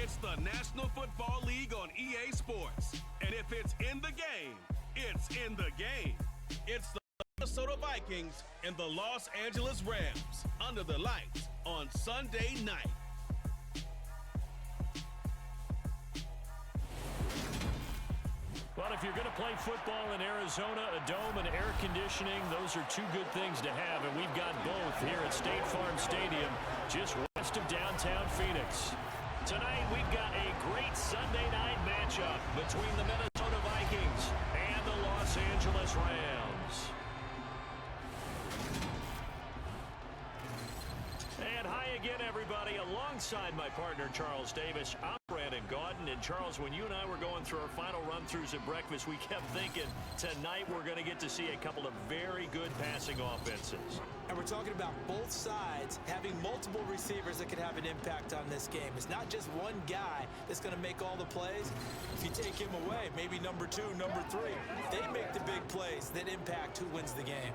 It's the National Football League on EA Sports. And if it's in the game, it's in the game. It's the Minnesota Vikings and the Los Angeles Rams under the lights on Sunday night. Well, if you're going to play football in Arizona, a dome and air conditioning, those are two good things to have, and we've got both here at State Farm Stadium, just west of downtown Phoenix. Tonight, we've got a great Sunday night matchup between the Minnesota Vikings and the Los Angeles Rams. And hi again, everybody. Alongside my partner, Charles Davis, I'm Brandon Gaudin. And Charles, when you and I were going through our final run-throughs at breakfast, we kept thinking tonight we're going to get to see a couple of very good passing offenses. And we're talking about both sides having multiple receivers that could have an impact on this game. It's not just one guy that's going to make all the plays. If you take him away, maybe number 2, number 3, they make the big plays that impact who wins the game.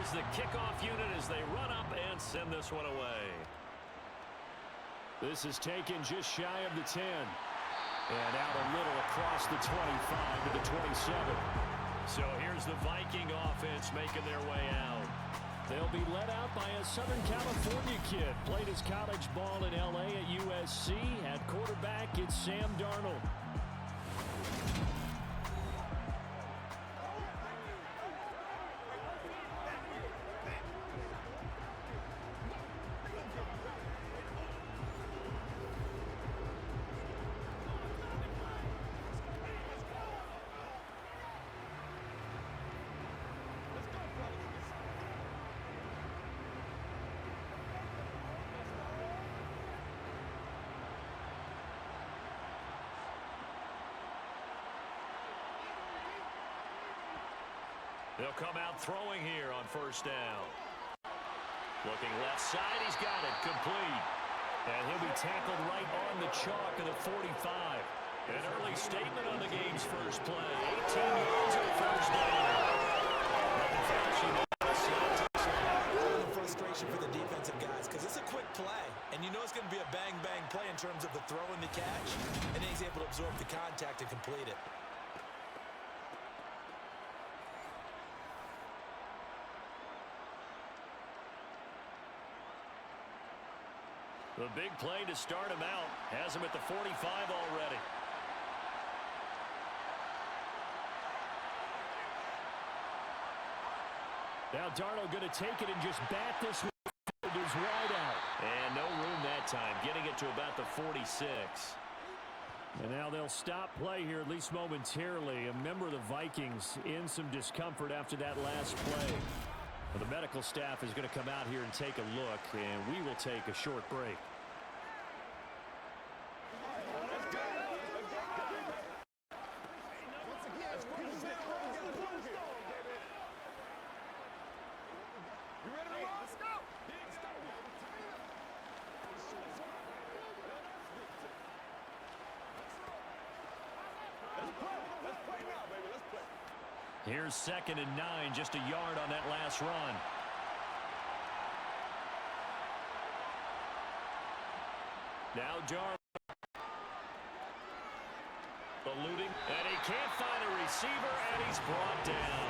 Is the kickoff unit as they run up and send this one away. This is taken just shy of the 10. And out a little across the 25 to the 27. So here's the Viking offense making their way out. They'll be led out by a Southern California kid. Played his college ball in L.A. at USC. At quarterback, it's Sam Darnold. They'll come out throwing here on first down. Looking left side, he's got it, complete. And he'll be tackled right on the chalk of the 45. An early statement on the game's first play. 18 yards on first down. The frustration for the defensive guys because it's a quick play. And you know it's going to be a bang-bang play in terms of the throw and the catch. And he's able to absorb the contact and complete it. The big play to start him out. Has him at the 45 already. Now Darnold going to take it and just bat this one. It is wide out. And no room that time. Getting it to about the 46. And now they'll stop play here, at least momentarily. A member of the Vikings in some discomfort after that last play. Well, the medical staff is going to come out here and take a look, and we will take a short break. Here's 2nd and 9, just a yard on that last run. Now Darnold. Eluding, and he can't find a receiver, and he's brought down.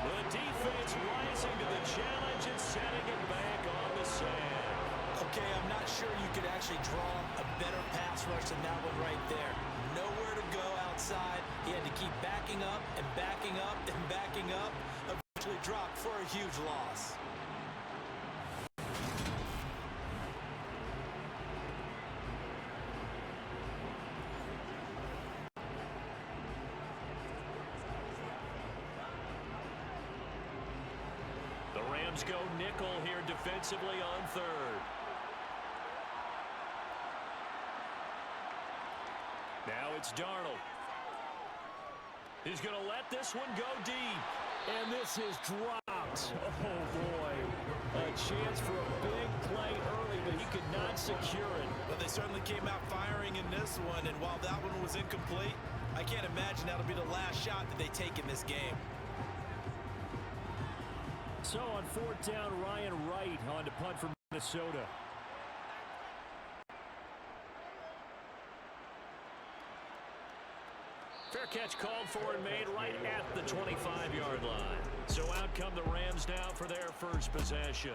The defense rising to the challenge and setting it back on the sand. Okay, I'm not sure you could actually draw a better pass rush than that one right there. Nowhere to go outside. He had to keep backing up and backing up and backing up. Eventually dropped for a huge loss. Rams go nickel here defensively on third. Now it's Darnold. He's going to let this one go deep. And this is dropped. Oh, boy. A chance for a big play early, but he could not secure it. But they certainly came out firing in this one, and while that one was incomplete, I can't imagine that'll be the last shot that they take in this game. So on fourth down, Ryan Wright on to punt for Minnesota. Fair catch called for and made right at the 25-yard line. So out come the Rams now for their first possession.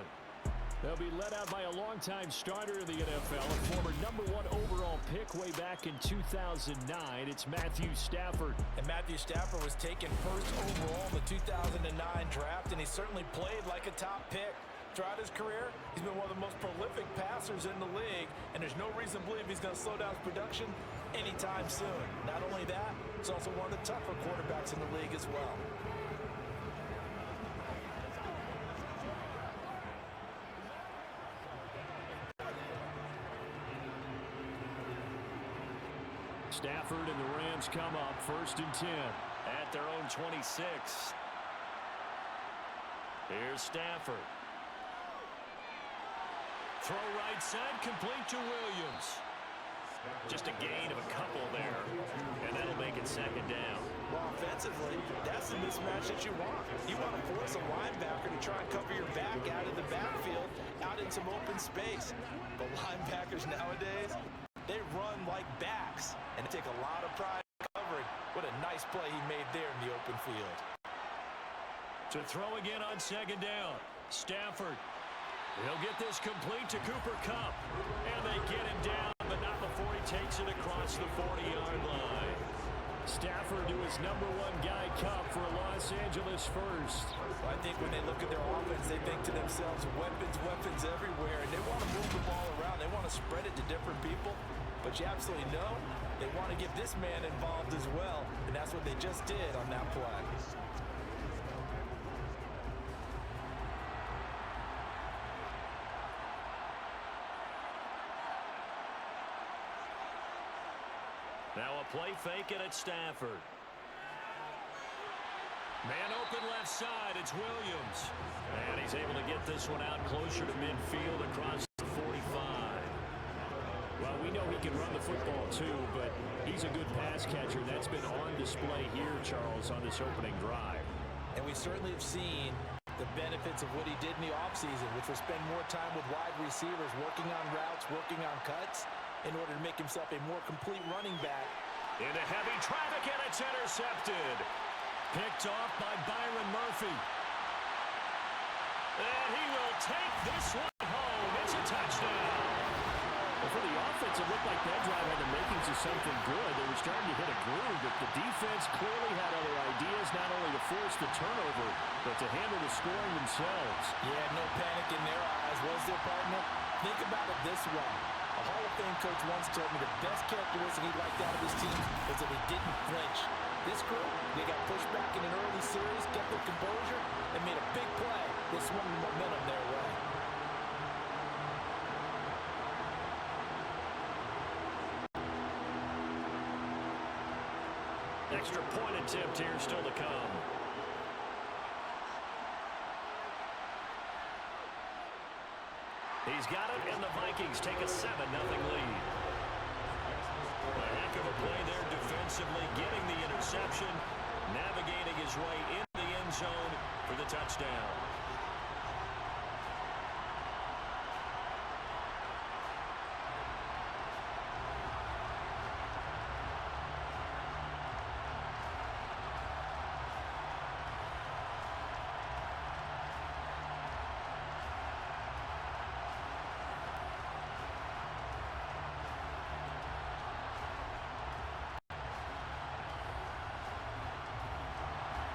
They'll be led out by a longtime starter in the NFL, a former #1 overall pick way back in 2009. It's Matthew Stafford. And Matthew Stafford was taken first overall in the 2009 draft, and he certainly played like a top pick. Throughout his career, he's been one of the most prolific passers in the league, and there's no reason to believe he's going to slow down his production anytime soon. Not only that, he's also one of the tougher quarterbacks in the league as well. Stafford and the Rams come up 1st and 10 at their own 26. Here's Stafford. Throw right side, complete to Williams. Just a gain of a couple there, and that'll make it 2nd down. Well, offensively, that's the mismatch that you want. You want to force a linebacker to try and cover your back out of the backfield, out in some open space. But linebackers nowadays, they run like backs, and they take a lot of pride in covering. What a nice play he made there in the open field. To throw again on 2nd down, Stafford. He'll get this complete to Cooper Kupp. And they get him down, but not before he takes it across the 40-yard line. Stafford to his #1 guy, Kupp, for Los Angeles first. Well, I think when they look at their offense, they think to themselves, weapons, weapons everywhere. And they want to move the ball around. They want to spread it to different people. But you absolutely know they want to get this man involved as well. And that's what they just did on that play. Now a play fake and it's Stafford. Man open left side, it's Williams. And he's able to get this one out closer to midfield across the 45. Well, we know he can run the football too, but he's a good pass catcher. That's been on display here, Charles, on this opening drive. And we certainly have seen the benefits of what he did in the offseason, which was spend more time with wide receivers, working on routes, working on cuts, in order to make himself a more complete running back. Into heavy traffic, and it's intercepted. Picked off by Byron Murphy. And he will take this one home. It's a touchdown. Well, for the offense, it looked like that drive had the makings of something good. They were starting to hit a groove, but the defense clearly had other ideas, not only to force the turnover, but to handle the scoring themselves. Yeah, no panic in their eyes, was there, partner? Think about it this way. A Hall of Fame coach once told me the best characteristic he liked out of his team was that they didn't flinch. This group, they got pushed back in an early series, kept their composure, and made a big play. They swung the momentum their way. Extra point attempt here still to come. He's got it, and the Vikings take a 7-0 lead. A heck of a play there defensively, getting the interception, navigating his way in the end zone for the touchdown.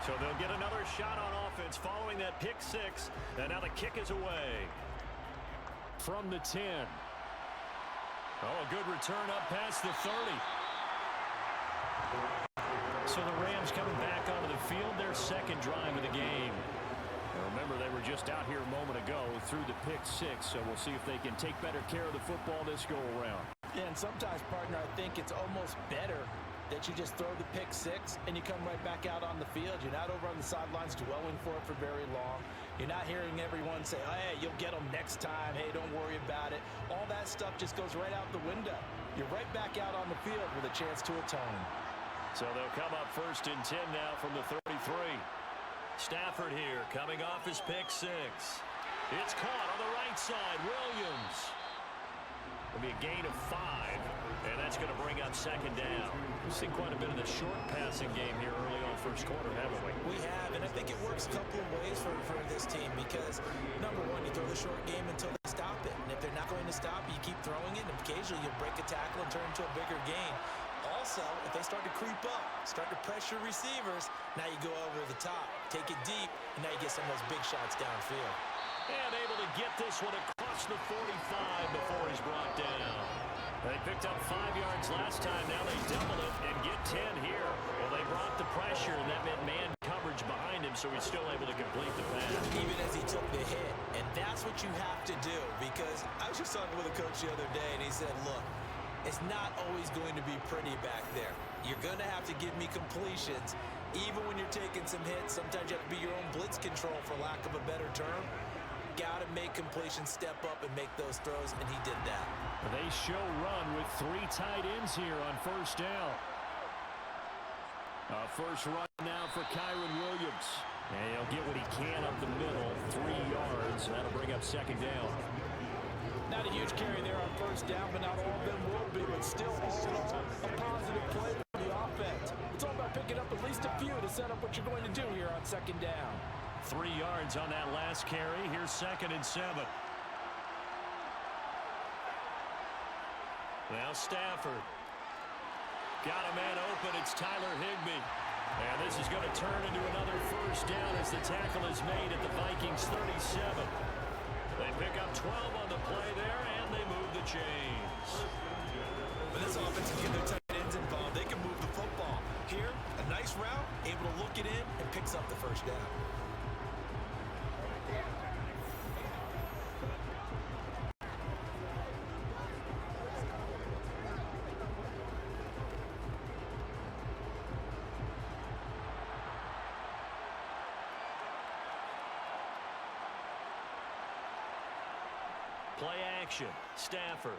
So they'll get another shot on offense following that pick six. And now the kick is away. From the 10. Oh, a good return up past the 30. So the Rams coming back onto the field, their second drive of the game. Remember, they were just out here a moment ago through the pick six, so we'll see if they can take better care of the football this go-around. Yeah, and sometimes, partner, I think it's almost better that you just throw the pick six and you come right back out on the field. You're not over on the sidelines dwelling for it for very long. You're not hearing everyone say, oh, hey, you'll get them next time. Hey, don't worry about it. All that stuff just goes right out the window. You're right back out on the field with a chance to atone. So they'll come up 1st and 10 now from the 33. Stafford here coming off his pick six. It's caught on the right side. Williams. It'll be a gain of 5, and that's going to bring up 2nd down. We've seen quite a bit of the short passing game here early on first quarter, haven't we? We have, and I think it works a couple of ways for this team because, number one, you throw the short game until they stop it. And if they're not going to stop it, you keep throwing it, and occasionally you'll break a tackle and turn into a bigger gain. Also, if they start to creep up, start to pressure receivers, now you go over the top, take it deep, and now you get some of those big shots downfield. And able to get this one across the 45 before he's brought down. They picked up 5 yards last time. Now they double it and get 10 here. Well, they brought the pressure, and that meant man coverage behind him, so he's still able to complete the pass. Even as he took the hit. And that's what you have to do, because I was just talking with a coach the other day, and he said, look, it's not always going to be pretty back there. You're going to have to give me completions. Even when you're taking some hits, sometimes you have to be your own blitz control, for lack of a better term. Got to make completions, step up, and make those throws, and he did that. They show run with 3 tight ends here on 1st down. First run now for Kyron Williams. And he'll get what he can up the middle, 3 yards. That'll bring up 2nd down. Not a huge carry there on 1st down, but not all of them will be, but still all in all, a positive play for the offense. It's all about picking up at least a few to set up what you're going to do here on 2nd down. 3 yards on that last carry. Here's 2nd and 7. Now Stafford. Got a man open. It's Tyler Higbee. And this is going to turn into another 1st down as the tackle is made at the Vikings 37. They pick up 12 on the play there, and they move the chains. When this offense can get their tight ends involved, they can move the football. Here, a nice route, able to look it in, and picks up the 1st down. Play action. Stafford.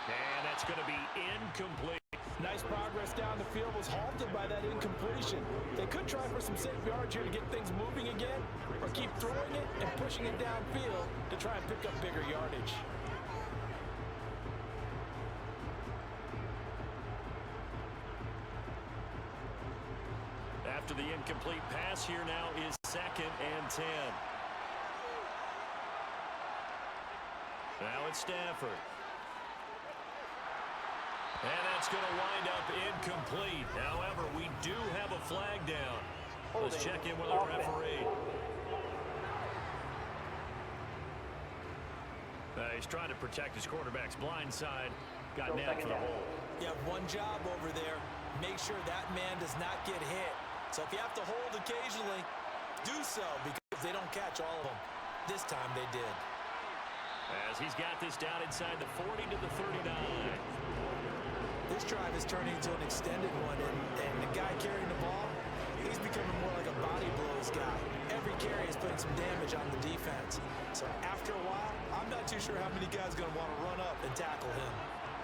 And that's going to be incomplete. Nice progress down the field, was halted by that incompletion. They could try for some safe yards here to get things moving again, or keep throwing it and pushing it downfield to try and pick up bigger yardage. After the incomplete pass, here now is 2nd and 10. Now it's Stafford. And that's going to wind up incomplete. However, we do have a flag down. Let's check in with our referee. He's trying to protect his quarterback's blind side. Got nailed for the hole. You have one job over there. Make sure that man does not get hit. So if you have to hold occasionally, do so, because they don't catch all of them. This time they did. As he's got this down inside the 40 to the 39. This drive is turning into an extended one, and the guy carrying the ball, he's becoming more like a body blows guy. Every carry is putting some damage on the defense. So after a while, I'm not too sure how many guys are going to want to run up and tackle him.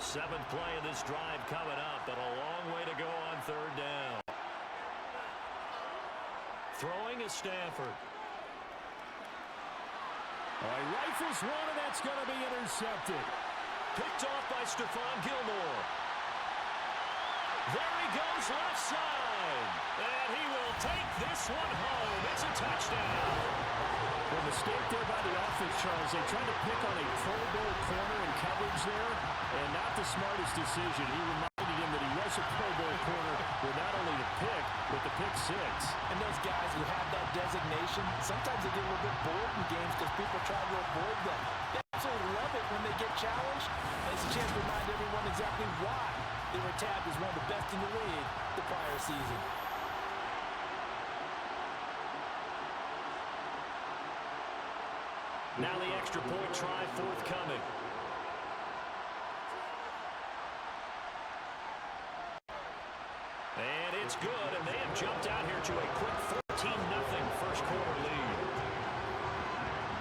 7th play of this drive coming up, but a long way to go on 3rd down. Throwing is Stafford. He rifles one, and that's going to be intercepted. Picked off by Stephon Gilmore. There he goes, left side. And he will take this one home. It's a touchdown. A mistake there by the offense, Charles. They tried to pick on a Pro Bowl corner in coverage there, and not the smartest decision. He reminded him that he was a Pro Bowl corner with not only the pick, but the pick six. And those guys who have that designation, sometimes they get a little bit bored in games because people try to avoid them. They absolutely love it when they get challenged, and it's a chance to remind everyone exactly why they were tagged as one of the best in the league the prior season. Now the extra point try forthcoming. And it's good, and they have jumped out here to a quick 14-0 first quarter lead.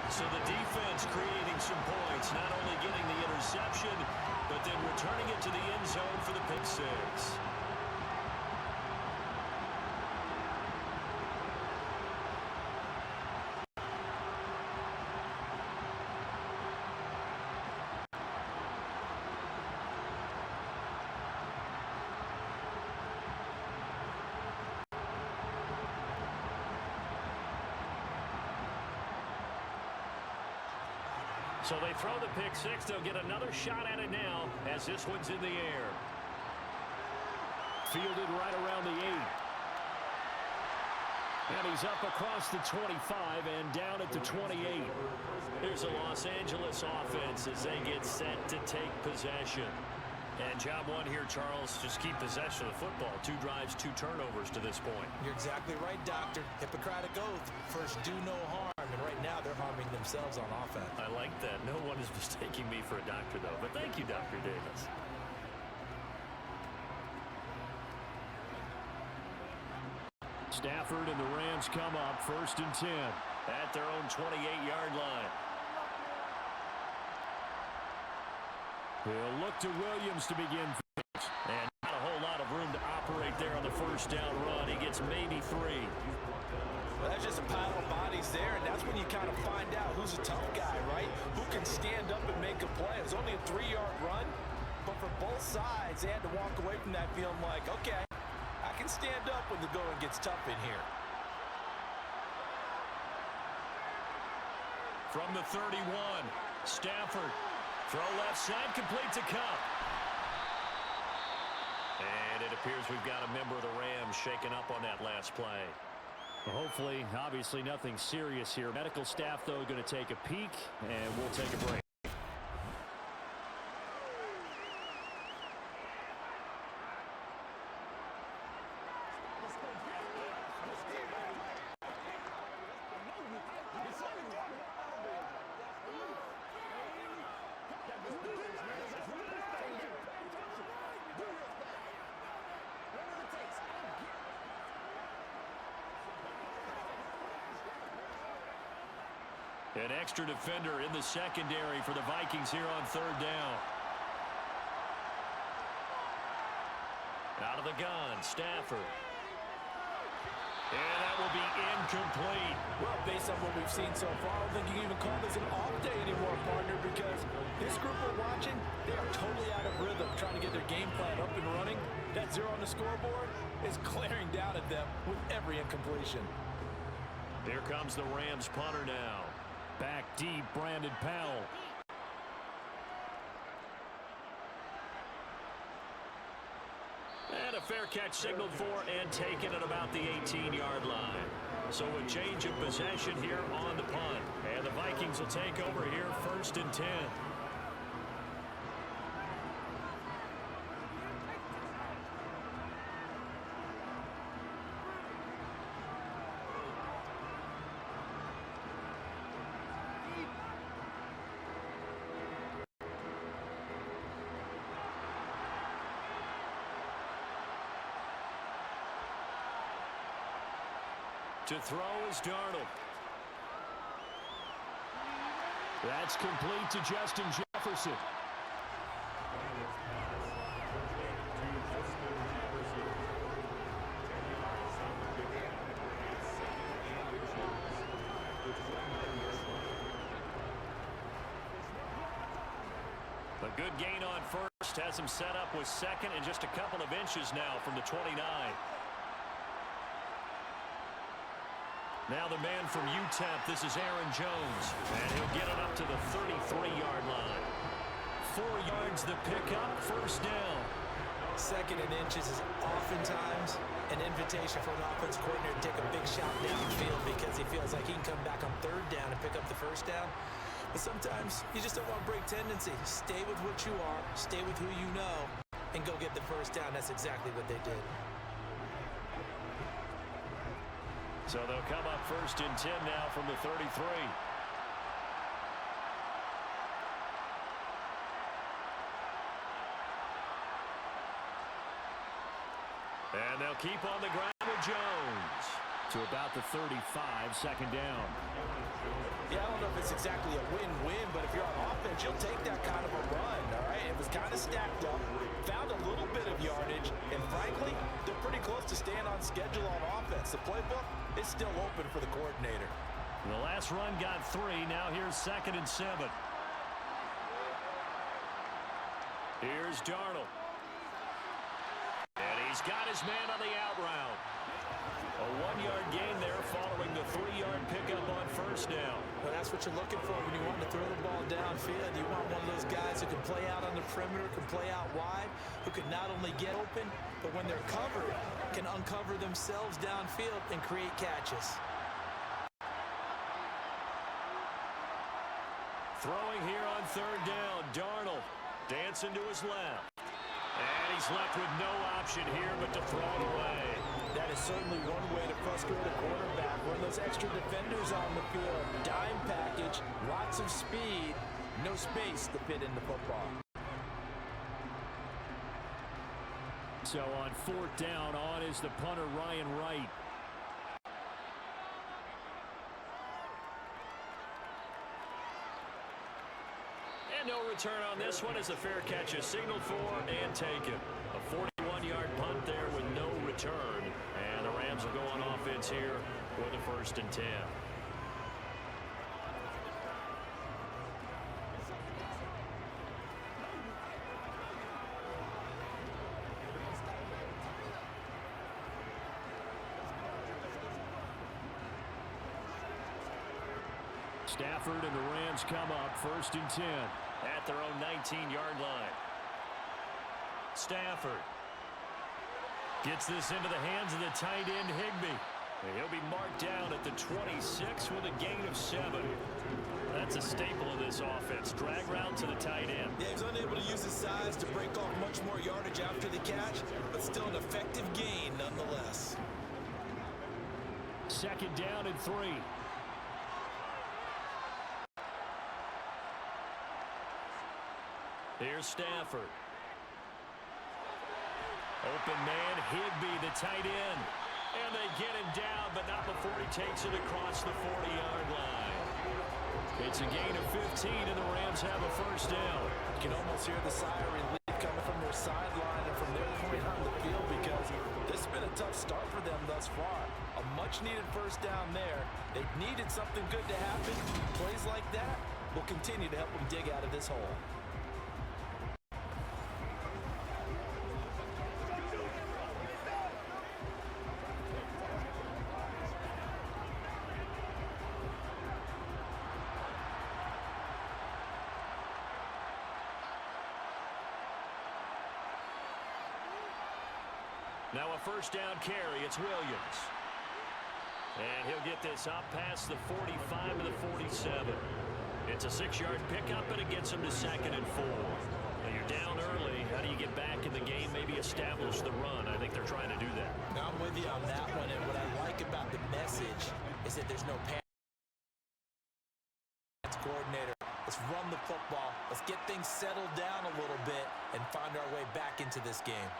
So the defense creating some points, not only getting the interception, but then returning it to the end zone for the pick six. So they throw the pick six. They'll get another shot at it now as this one's in the air. Fielded right around the 8. And he's up across the 25 and down at the 28. Here's a Los Angeles offense as they get set to take possession. And job one here, Charles, just keep possession of the football. 2 drives, 2 turnovers to this point. You're exactly right, Doctor. Hippocratic oath. First, do no harm. And right now, they're harming themselves on offense. I like that. No one is mistaking me for a doctor, though. But thank you, Dr. Davis. Stafford and the Rams come up 1st and 10 at their own 28-yard line. He'll look to Williams to begin things. And not a whole lot of room to operate there on the first down run. He gets maybe 3. Well, that's just a pile of bodies there, and that's when you kind of find out who's a tough guy, right? Who can stand up and make a play. It was only a 3-yard run, but for both sides, they had to walk away from that feeling like, okay, I can stand up when the going gets tough in here. From the 31, Stafford. Throw left side, complete to Cup. And it appears we've got a member of the Rams shaken up on that last play. Well, hopefully, obviously nothing serious here. Medical staff, though, going to take a peek, and we'll take a break. An extra defender in the secondary for the Vikings here on 3rd down. Out of the gun, Stafford. And that will be incomplete. Well, based on what we've seen so far, I don't think you can even call this an off day anymore, partner, because this group we're watching, they are totally out of rhythm, trying to get their game plan up and running. That 0 on the scoreboard is glaring down at them with every incompletion. Here comes the Rams punter now. Back deep, Brandon Powell. And a fair catch signaled for and taken at about the 18-yard line. So a change of possession here on the punt. And the Vikings will take over here 1st and 10. To throw is Darnold. That's complete to Justin Jefferson. A good gain on first. Has him set up with 2nd and just a couple of inches now from the 29. Now the man from UTEP, this is Aaron Jones. And he'll get it up to the 33-yard line. 4 yards the pickup, 1st down. 2nd and inches is oftentimes an invitation for an offense coordinator to take a big shot downfield because he feels like he can come back on 3rd down and pick up the 1st down. But sometimes you just don't want to break tendency. Stay with what you are, stay with who you know, and go get the 1st down. That's exactly what they did. So they'll come up 1st and 10 now from the 33. And they'll keep on the ground with Jones. To about the 35, second down. Yeah, I don't know if it's exactly a win-win, but if you're on offense, you'll take that kind of a run, all right? It was kind of stacked up, found a little bit of yardage, and frankly, they're pretty close to staying on schedule on offense. The playbook is still open for the coordinator. The last run got 3. Now here's 2nd and 7. Here's Darnold. And he's got his man on the out route. A 1-yard gain there following the 3-yard pickup on first down. Well, that's what you're looking for when you want to throw the ball downfield. You want one of those guys who can play out on the perimeter, can play out wide, who can not only get open, but when they're covered, can uncover themselves downfield and create catches. Throwing here on 3rd down, Darnold dancing to his left. And he's left with no option here but to throw it away. That is certainly one way to frustrate a quarterback. One of those extra defenders on the field. Dime package, lots of speed, no space to fit in the football. So on 4th down, on is the punter, Ryan Wright. And no return on this one as the fair catch is signaled for and taken. A 41-yard punt there with no return. And the Rams will go on offense here with a 1st and 10. Stafford and the Rams come up 1st and 10 at their own 19-yard line. Stafford gets this into the hands of the tight end Higbee. And he'll be marked down at the 26 with a gain of 7. That's a staple of this offense. Drag route to the tight end. Yeah, he's unable to use his size to break off much more yardage after the catch, but still an effective gain nonetheless. 2nd down and 3. Here's Stafford. Open man, Higbee, the tight end. And they get him down, but not before he takes it across the 40-yard line. It's a gain of 15, and the Rams have a 1st down. You can almost hear the sigh of relief coming from their sideline and from their point on the field because this has been a tough start for them thus far. A much-needed 1st down there. They've needed something good to happen. Plays like that will continue to help them dig out of this hole. Now a 1st down carry. It's Williams. And he'll get this up past the 45 to the 47. It's a 6-yard pickup, and it gets him to 2nd and 4. Now you're down early. How do you get back in the game, maybe establish the run? I think they're trying to do that. Now I'm with you on that one, and what I like about the message is that there's no panic. Coordinator, let's run the football. Let's get things settled down a little bit and find our way back into this game.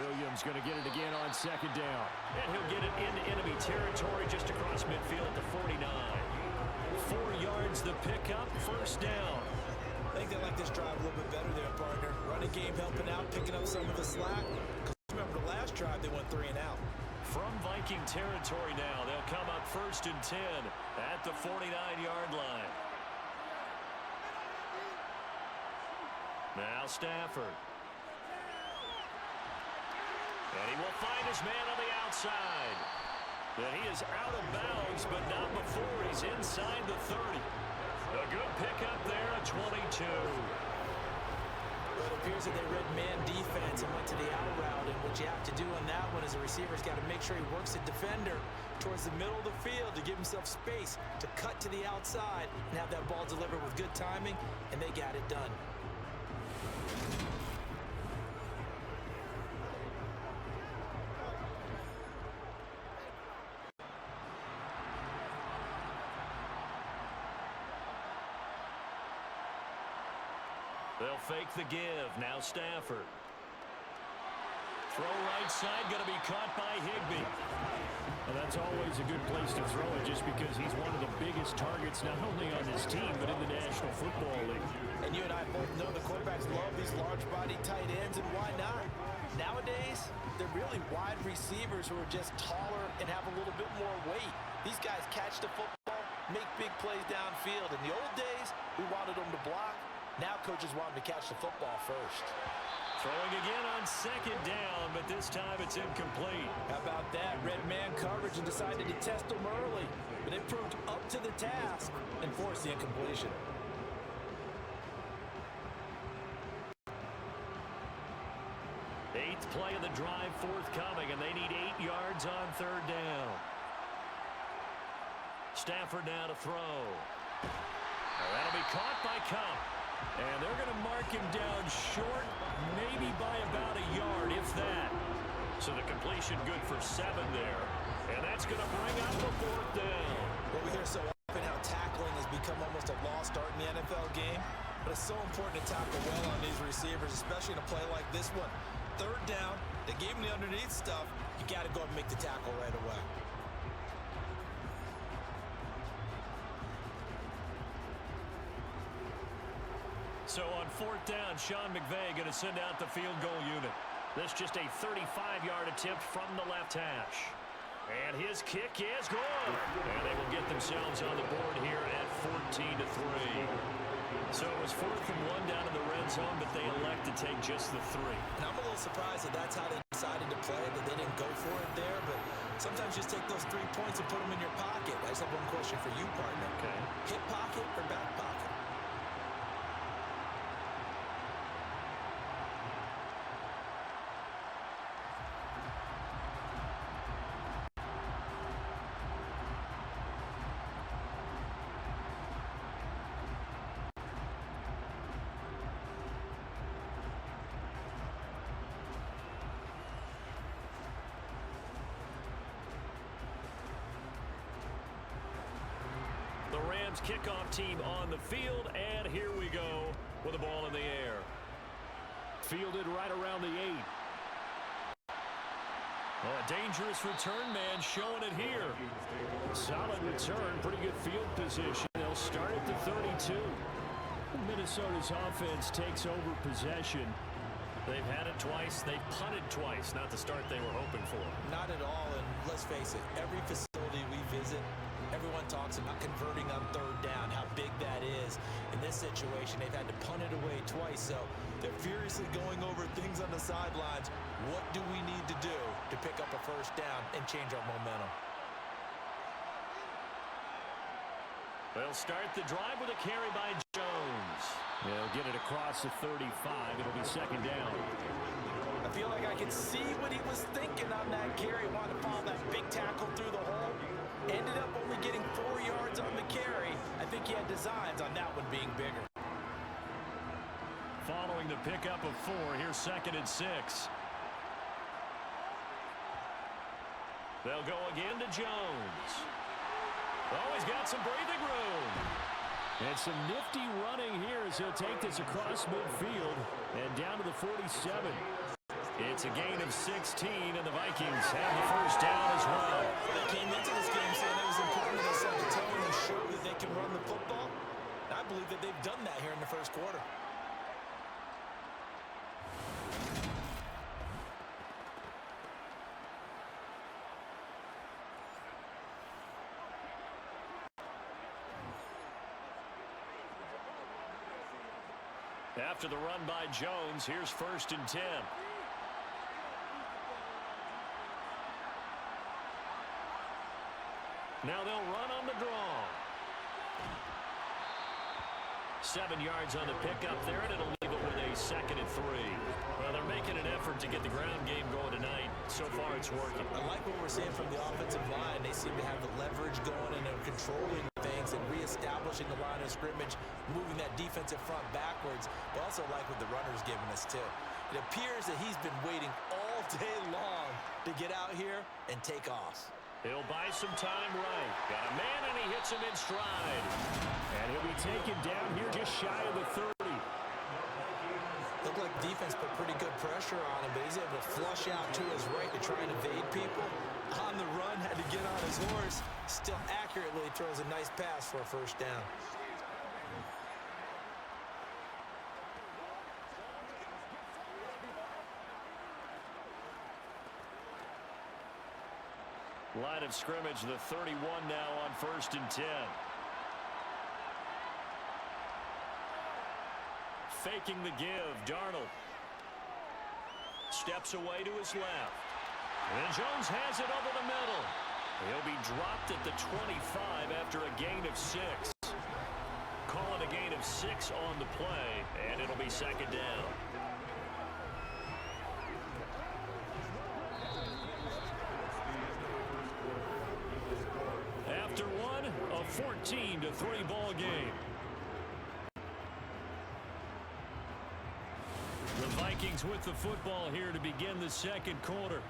Williams going to get it again on 2nd down. And he'll get it into enemy territory just across midfield at the 49. 4 yards the pickup, 1st down. I think they like this drive a little bit better there, partner. Running game helping out, picking up some of the slack. Because remember the last drive, they went 3 and out. From Viking territory now, they'll come up 1st and 10 at the 49-yard line. Now Stafford. And he will find his man on the outside. And he is out of bounds, but not before he's inside the 30. A good pickup there at 22. Well, it appears that they read man defense and went to the out route. And what you have to do on that one is the receiver's got to make sure he works the defender towards the middle of the field to give himself space to cut to the outside and have that ball delivered with good timing, and they got it done. They'll fake the give. Now Stafford. Throw right side, going to be caught by Higbee. Well, that's always a good place to throw it just because he's one of the biggest targets not only on his team but in the National Football League. And you and I both know the quarterbacks love these large-body tight ends, and why not? Nowadays, they're really wide receivers who are just taller and have a little bit more weight. These guys catch the football, make big plays downfield. In the old days, we wanted them to block. Now coaches want them to catch the football first. Throwing again on second down, but this time it's incomplete. How about that? Red man coverage and decided to test them early. But they proved up to the task and forced the incompletion. Eighth play of the drive forthcoming, and they need 8 yards on third down. Stafford now to throw. That'll be caught by Cup. And they're going to mark him down short, maybe by about a yard, if that. So the completion good for 7 there. And that's going to bring up the fourth down. Well, we hear so often how tackling has become almost a lost art in the NFL game. But it's so important to tackle well on these receivers, especially in a play like this one. Third down, they gave him the underneath stuff. You got to go and make the tackle right away. So on fourth down, Sean McVay going to send out the field goal unit. This just a 35-yard attempt from the left hash. And his kick is good. And they will get themselves on the board here at 14-3. So it was 4th and 1 down in the red zone, but they elect to take just the 3. And I'm a little surprised that that's how they decided to play, that they didn't go for it there. But sometimes just take those 3 points and put them in your pocket. I just have one question for you, partner. Okay. Hip pocket or back pocket? Kickoff team on the field, and here we go with the ball in the air. Fielded right around the 8. Oh, a dangerous return man showing it here. Solid return, pretty good field position. They'll start at the 32. Minnesota's offense takes over possession. They've had it twice. They've punted twice. Not the start they were hoping for. Not at all, and let's face it, every facility we visit, everyone talks about converting on third down, how big that is. In this situation, they've had to punt it away twice, so they're furiously going over things on the sidelines. What do we need to do to pick up a first down and change our momentum? They'll start the drive with a carry by Jones. They'll get it across the 35. It'll be second down. I feel like I can see what he was thinking on that carry. Wanted to follow that big tackle through the hole. Ended up only getting 4 yards on the carry. I think he had designs on that one being bigger. Following the pickup of 4, here's 2nd and 6. They'll go again to Jones. Oh, he's got some breathing room. And some nifty running here as he'll take this across midfield and down to the 47. It's a gain of 16, and the Vikings have the first down as well. They came into this game saying it was important to set the tone and show that they can run the football. And I believe that they've done that here in the first quarter. After the run by Jones, here's 1st and 10. Now they'll run on the draw. 7 yards on the pickup there, and it'll leave it with a 2nd and 3. Well, they're making an effort to get the ground game going tonight. So far, it's working. I like what we're seeing from the offensive line. They seem to have the leverage going, and they're controlling things and reestablishing the line of scrimmage, moving that defensive front backwards. But also like what the runner's giving us, too. It appears that he's been waiting all day long to get out here and take off. He'll buy some time right. Got a man, and he hits him in stride. And he'll be taken down here just shy of the 30. Looked like Defense put pretty good pressure on him, but he's able to flush out to his right to try and evade people. On the run, had to get on his horse. Still accurately throws a nice pass for a first down. Line of scrimmage, the 31 now on 1st and 10. Faking the give, Darnold. Steps away to his left. And Jones has it over the middle. He'll be dropped at the 25 after a gain of 6. Call it a gain of 6 on the play, and it'll be 2nd down. After one, a 14-3 ball game. The Vikings with the football here to begin the 2nd quarter,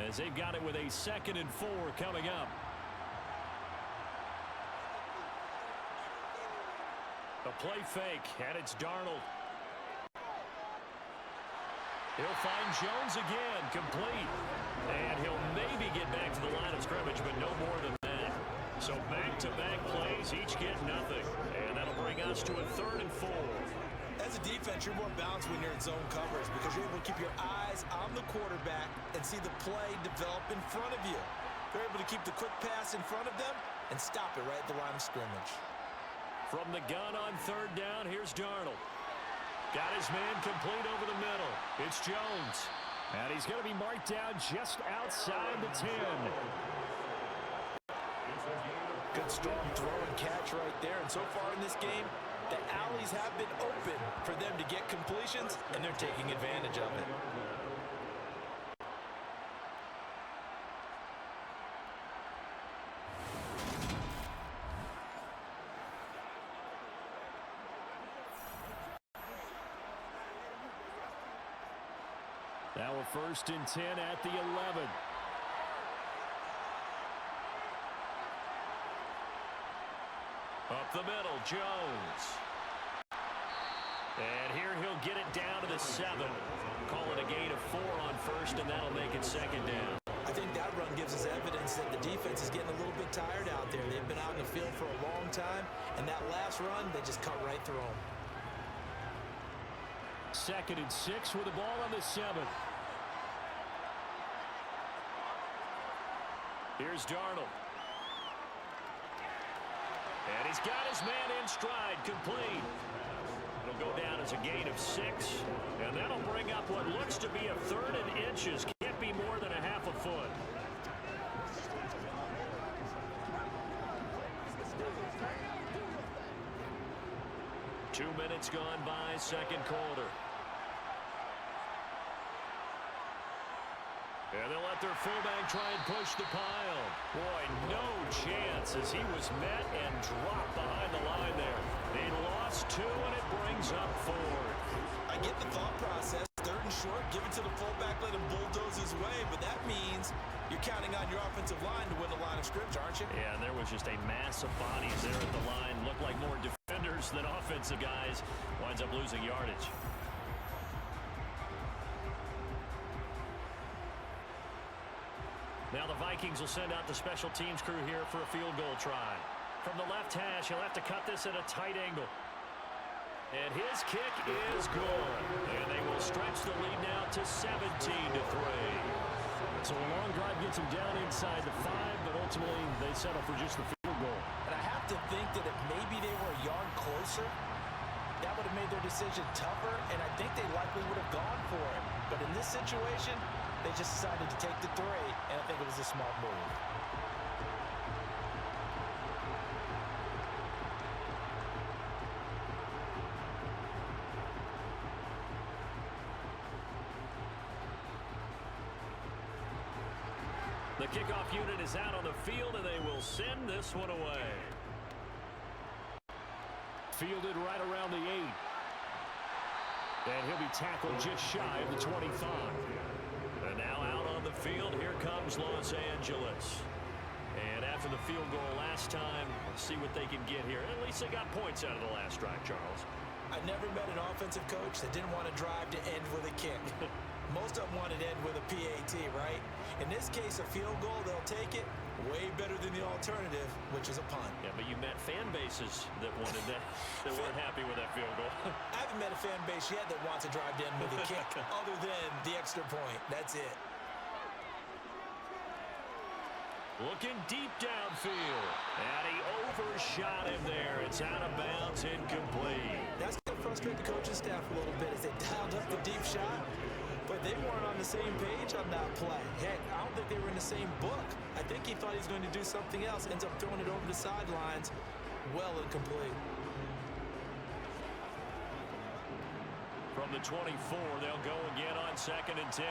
as they've got it with a 2nd and 4 coming up. A play fake, and it's Darnold. He'll find Jones again, complete. And he'll maybe get back to the line of scrimmage, but no more than that. So back-to-back plays, each get nothing. And that'll bring us to a 3rd and 4. As a defense, you're more balanced when you're in zone coverage because you're able to keep your eyes on the quarterback and see the play develop in front of you. They're able to keep the quick pass in front of them and stop it right at the line of scrimmage. From the gun on 3rd down, here's Darnold. Got his man complete over the middle. It's Jones. And he's going to be marked down just outside the 10. Good strong throw and catch right there. And so far in this game, the alleys have been open for them to get completions, and they're taking advantage of it. Now a 1st and 10 at the 11. Up the middle, Jones. And here he'll get it down to the 7. Call it a gain of 4 on 1st, and that'll make it 2nd down. I think that run gives us evidence that the defense is getting a little bit tired out there. They've been out in the field for a long time, and that last run, they just cut right through them. 2nd and 6 with the ball on the 7. Here's Darnold. And he's got his man in stride, complete. It'll go down as a gain of 6. And that'll bring up what looks to be a 3rd and inches. Can't be more than a half a foot. Two minutes gone by, 2nd quarter. And they'll let their fullback try and push the pile. Boy, no chance as he was met and dropped behind the line there. They lost 2, and it brings up 4. I get the thought process. 3rd and short, give it to the fullback, let him bulldoze his way. But that means you're counting on your offensive line to win the line of scrimmage, aren't you? Yeah, and there was just a mass of bodies there at the line. Looked like more defenders than offensive guys. Winds up losing yardage. Now the Vikings will send out the special teams crew here for a field goal try. From the left hash, he'll have to cut this at a tight angle. And his kick is good. And they will stretch the lead now to 17-3. So a long drive gets them down inside the 5, but ultimately they settle for just the field goal. And I have to think that if maybe they were a yard closer, that would have made their decision tougher, and I think they likely would have gone for it. But in this situation, they just decided to take the 3, and I think it was a smart move. The kickoff unit is out on the field, and they will send this one away. Fielded right around the 8. And he'll be tackled just shy of the 25. And now out on the field, here comes Los Angeles. And after the field goal last time, let's see what they can get here. At least they got points out of the last drive, Charles. I I never met an offensive coach that didn't want to drive to end with a kick. Most of them wanted to end with a PAT, right? In this case, a field goal, they'll take it. Way better than the alternative, which is a punt. Yeah, but you met fan bases that wanted that, that weren't happy with that field goal. I haven't met a fan base yet that wants to drive to end with a kick, other than the extra point. That's it. Looking deep downfield. And he overshot him there. It's out of bounds, incomplete. That's going to frustrate the coaching staff a little bit as they dialed up the deep shot. But they weren't on the same page on that play. Heck, I don't think they were in the same book. I think he thought he was going to do something else. Ends up throwing it over the sidelines. Well incomplete. From the 24, they'll go again on 2nd and 10.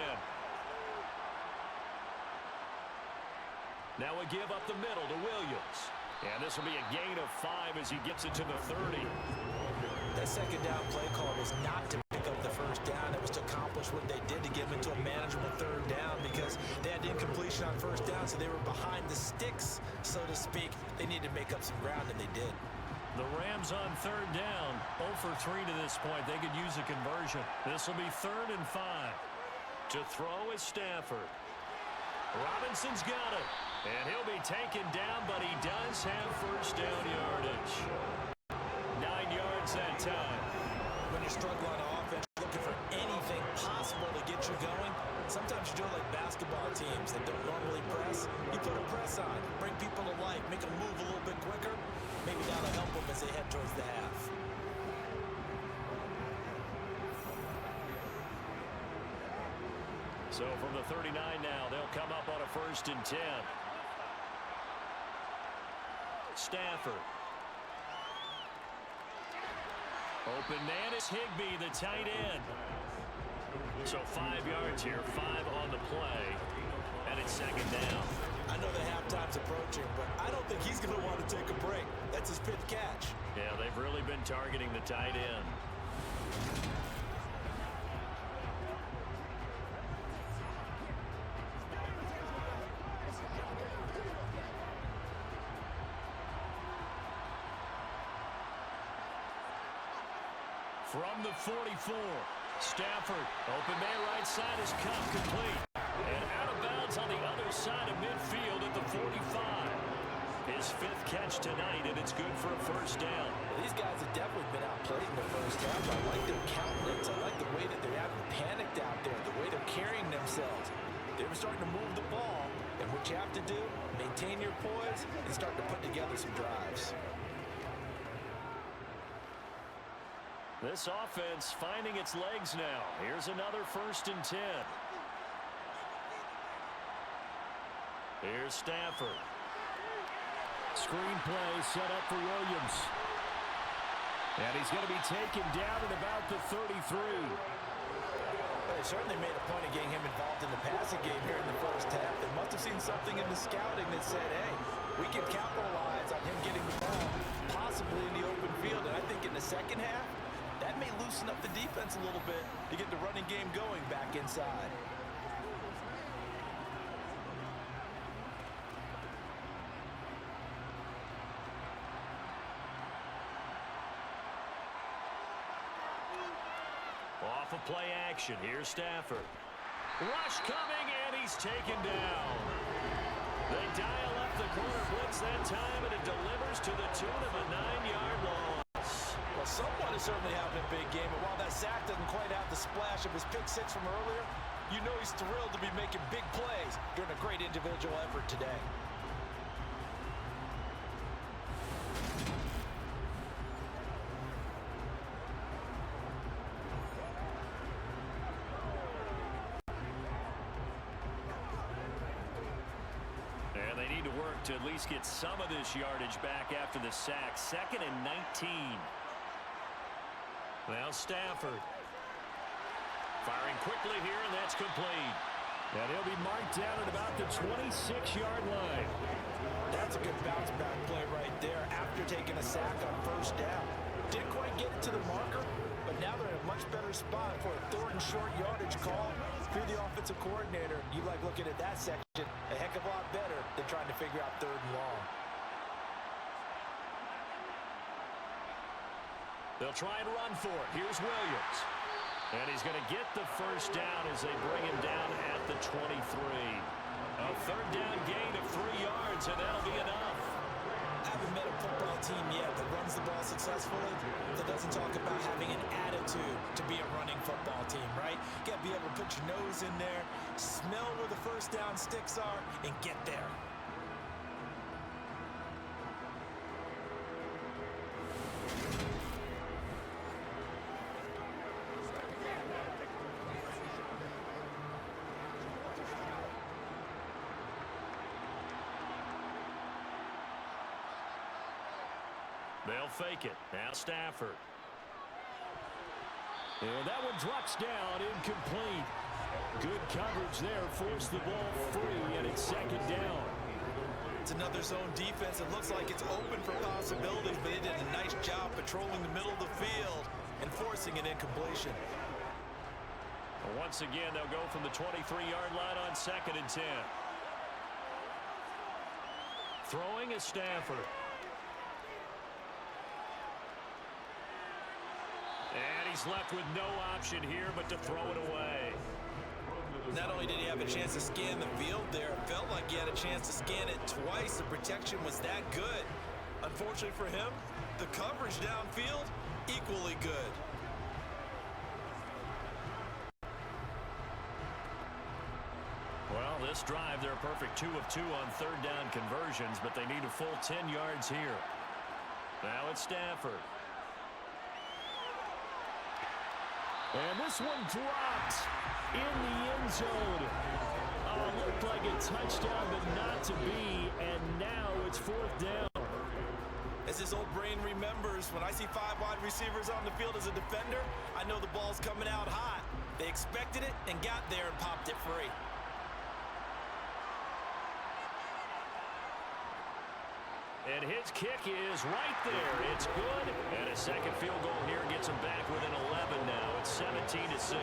Now a give up the middle to Williams. And this will be a gain of 5 as he gets it to the 30. That second down play call was not to pick up the first down. It was to accomplish what they did to get them into a manageable third down because they had incompletion on first down, so they were behind the sticks, so to speak. They needed to make up some ground, and they did. The Rams on 3rd down, 0 for 3 to this point. They could use a conversion. This will be 3rd and 5. To throw is Stafford. Robinson's got it. And he'll be taken down, but he does have first down yardage. 9 yards that time. When you struggle on offense, looking for anything possible to get you going, sometimes you do it like basketball teams that don't normally press. You put a press on, bring people to life, make them move a little bit quicker. Maybe that'll help them as they head towards the half. So from the 39 now, they'll come up on a 1st and 10. Stafford. Open man is Higbee, the tight end. So 5 yards here, 5 on the play, and it's 2nd down. I know the halftime's approaching, but I don't think he's going to want to take a break. That's his 5th catch. Yeah, they've really been targeting the tight end. From the 44, Stafford, open man right side is cut complete. And out of bounds on the other side of midfield at the 45. His 5th catch tonight, and it's good for a first down. Well, these guys have definitely been outplayed in the first half. I like their countenance. I like the way that they're having panicked out there, the way they're carrying themselves. They were starting to move the ball, and what you have to do, maintain your poise and start to put together some drives. This offense finding its legs now. Here's another 1st and 10. Here's Stafford. Screenplay set up for Williams. And he's going to be taken down at about the 33. Well, they certainly made a point of getting him involved in the passing game here in the first half. They must have seen something in the scouting that said, hey, we can capitalize on him getting the ball, possibly in the open field. And I think in the second half, that may loosen up the defense a little bit to get the running game going back inside. Off of play action. Here's Stafford. Rush coming, and he's taken down. They dial up the corner blitz that time, and it delivers to the tune of a 9-yard loss. Well, someone is certainly having a big game, and while that sack doesn't quite have the splash of his pick six from earlier, you know he's thrilled to be making big plays during a great individual effort today. And they need to work to at least get some of this yardage back after the sack. 2nd and 19. Now Stafford. Firing quickly here, and that's complete. And he'll be marked down at about the 26-yard line. That's a good bounce back play right there after taking a sack on first down. Didn't quite get it to the marker, but now they're in a much better spot for a 3rd and short yardage call. If you're the offensive coordinator, you like looking at that section a heck of a lot better than trying to figure out 3rd and long. They'll try and run for it. Here's Williams. And he's going to get the first down as they bring him down at the 23. A third down gain of 3 yards, and that'll be enough. I haven't met a football team yet that runs the ball successfully that doesn't talk about having an attitude to be a running football team, right? You got to be able to put your nose in there, smell where the first down sticks are, and get there. They'll fake it. Now Stafford. And that one drops down, incomplete. Good coverage there. Forced the ball free, and it's second down. It's another zone defense. It looks like it's open for possibilities, but they did a nice job patrolling the middle of the field and forcing an incompletion. Once again, they'll go from the 23-yard line on 2nd and 10. Throwing is Stafford. And he's left with no option here but to throw it away. Not only did he have a chance to scan the field there, it felt like he had a chance to scan it twice. The protection was that good. Unfortunately for him, the coverage downfield, equally good. Well, this drive, they're a perfect 2 of 2 on third down conversions, but they need a full 10 yards here. Now it's Stafford. And this one dropped in the end zone. Looked like a touchdown, but not to be. And now it's 4th down. As his old brain remembers, when I see 5 wide receivers on the field as a defender, I know the ball's coming out hot. They expected it and got there and popped it free. And his kick is right there. It's good. And a second field goal here gets him back within 11 now. It's 17-6.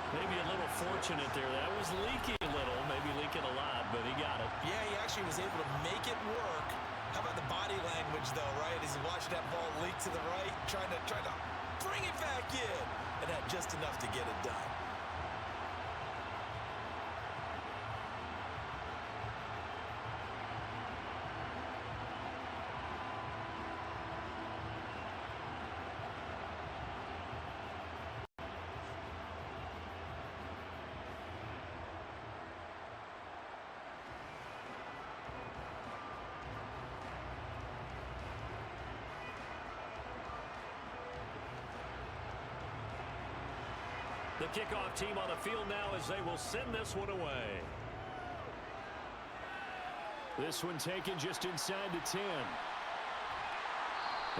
Maybe a little fortunate there. That was leaking a little, maybe leaking a lot, but he got it. Yeah, he actually was able to make it work. How about the body language, though, right? As he watched that ball leak to the right, trying to bring it back in, and had just enough to get it done. The kickoff team on the field now as they will send this one away. This one taken just inside the 10.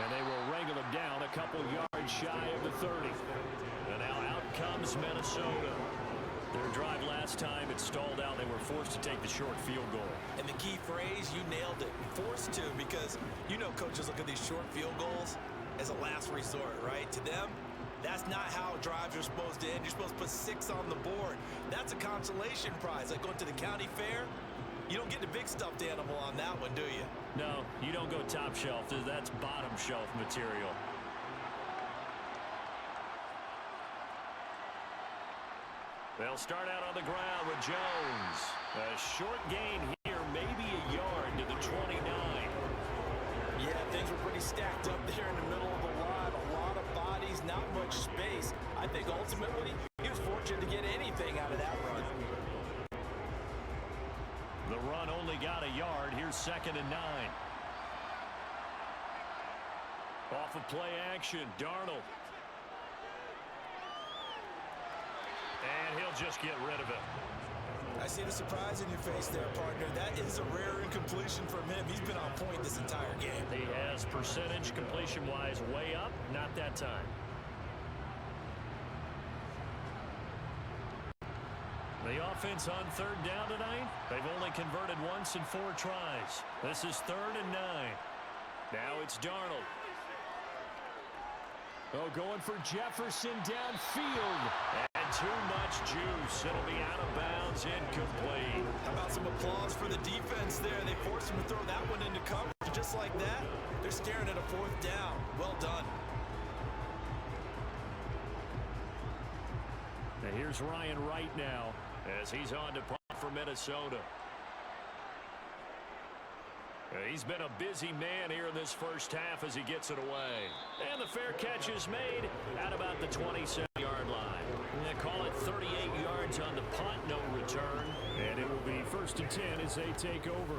And they will wrangle him down a couple yards shy of the 30. And now out comes Minnesota. Their drive last time, it stalled out. They were forced to take the short field goal. And the key phrase, you nailed it. Forced to, because you know coaches look at these short field goals as a last resort, right? To them, that's not how drives are supposed to end. You're supposed to put 6 on the board. That's a consolation prize. Like going to the county fair, you don't get the big stuffed animal on that one, do you? No, you don't go top shelf. That's bottom shelf material. They'll start out on the ground with Jones. A short gain here, maybe a yard to the 29. Yeah, things were pretty stacked up there in the middle of the line. A lot of bodies, not much space. I think ultimately he was fortunate to get anything out of that run. The run only got a yard. Here's 2nd and 9. Off of play action, Darnold. And he'll just get rid of it. I see the surprise in your face there, partner. That is a rare incompletion from him. He's been on point this entire game. He has percentage completion-wise way up. Not that time. The offense on 3rd down tonight, they've only converted once in 4 tries. This is 3rd and 9. Now it's Darnold. Oh, going for Jefferson downfield. And too much juice. It'll be out of bounds, incomplete. How about some applause for the defense there? They forced him to throw that one into coverage just like that. They're staring at a 4th down. Well done. And here's Ryan Wright now as he's on to punt for Minnesota. He's been a busy man here in this first half as he gets it away. And the fair catch is made at about the 27-yard line. They call it 38 yards on the punt, no return. And it will be 1st and 10 as they take over.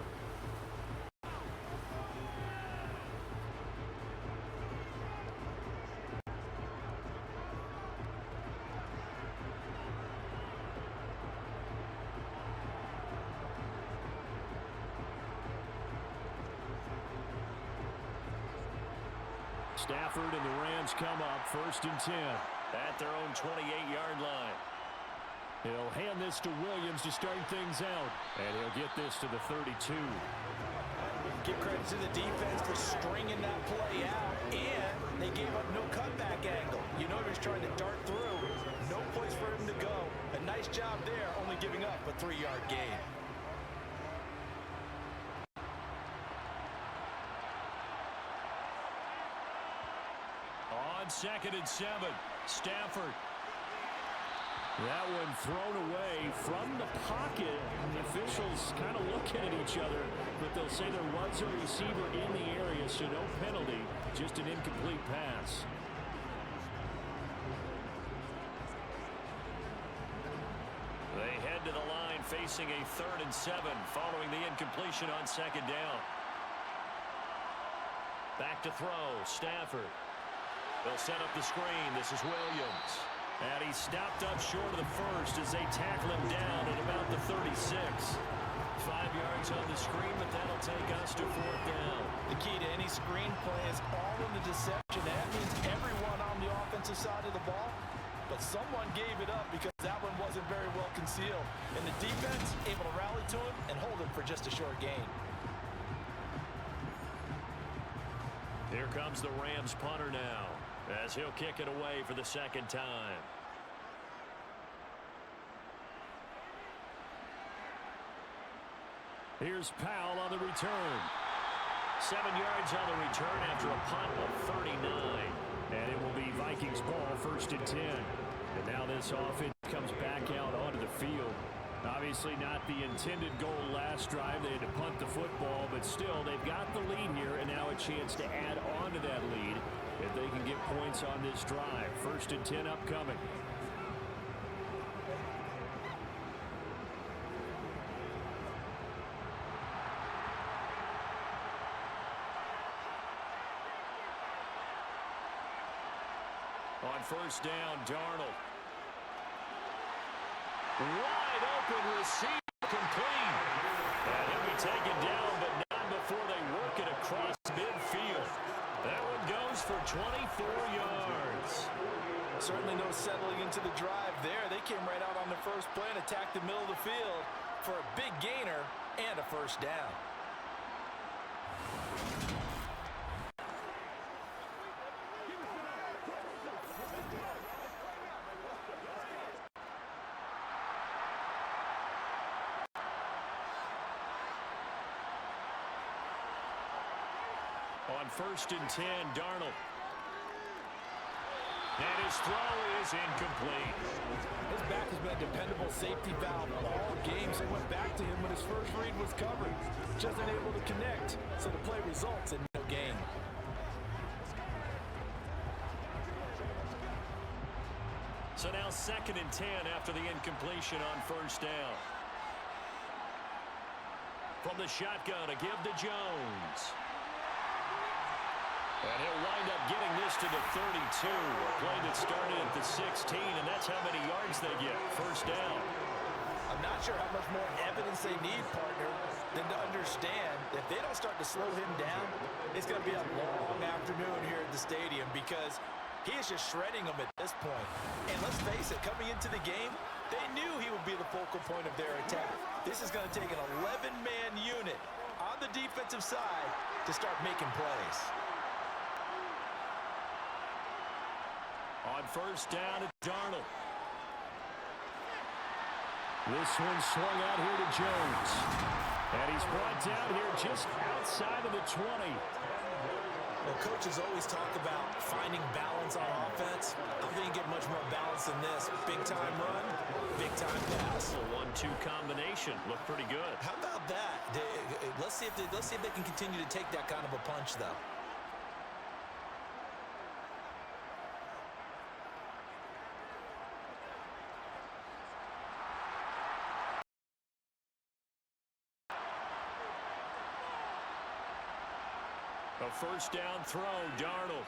Stafford and the Rams come up 1st and 10 at their own 28-yard line. He'll hand this to Williams to start things out, and he'll get this to the 32. Give credit to the defense for stringing that play out, and they gave up no cutback angle. You know he was trying to dart through. No place for him to go. A nice job there, only giving up a 3-yard gain. On 2nd and 7, Stafford. That one thrown away from the pocket. The officials kind of looking at each other, but they'll say there was a receiver in the area, so no penalty, just an incomplete pass. They head to the line facing a 3rd and 7 following the incompletion on 2nd down. Back to throw, Stafford. They'll set up the screen. This is Williams. And he stopped up short of the first as they tackle him down at about the 36. 5 yards on the screen, but that'll take us to 4th down. The key to any screen play is all in the deception. That means everyone on the offensive side of the ball, but someone gave it up because that one wasn't very well concealed. And the defense able to rally to him and hold him for just a short gain. Here comes the Rams punter now, as he'll kick it away for the 2nd time. Here's Powell on the return. 7 yards on the return after a punt of 39. And it will be Vikings ball 1st and 10. And now this offense comes back out onto the field. Obviously not the intended goal last drive. They had to punt the football, but still they've got the lead here and now a chance to add on to that lead if they can get points on this drive. 1st and 10 upcoming. On 1st down, Darnold. Wide open receiver, complete. And he'll be taken down, but not before they work it across midfield. That one goes for 24 yards. Certainly no settling into the drive there. They came right out on the first play and attacked the middle of the field for a big gainer and a 1st down. On 1st and 10, Darnold. And his throw is incomplete. His back has been a dependable safety valve all game, so went back to him when his first read was covered. Just unable to connect, so the play results in no gain. So now 2nd and 10 after the incompletion on 1st down. From the shotgun, a give to Jones. And he'll wind up getting this to the 32. A play that started at the 16, and that's how many yards they get. 1st down. I'm not sure how much more evidence they need, partner, than to understand that if they don't start to slow him down, it's going to be a long afternoon here at the stadium because he is just shredding them at this point. And let's face it, coming into the game, they knew he would be the focal point of their attack. This is going to take an 11-man unit on the defensive side to start making plays. On 1st down, it's Darnold. This one swung out here to Jones. And he's brought down here just outside of the 20. Well, coaches always talk about finding balance on offense. I don't think you get much more balance than this. Big-time run, big-time pass. A 1-2 combination. Looked pretty good. How about that? Let's see if they can continue to take that kind of a punch, though. A first down throw, Darnold.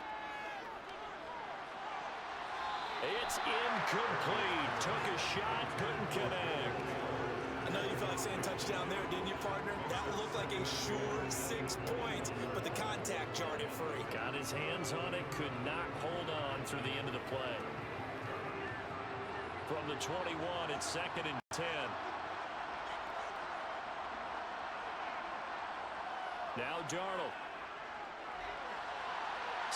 It's incomplete. Took a shot, couldn't connect. I know you felt like saying touchdown there, didn't you, partner? That looked like a sure 6 points, but the contact jarred it free. Got his hands on it, could not hold on through the end of the play. From the 21, it's 2nd and 10. Now Darnold.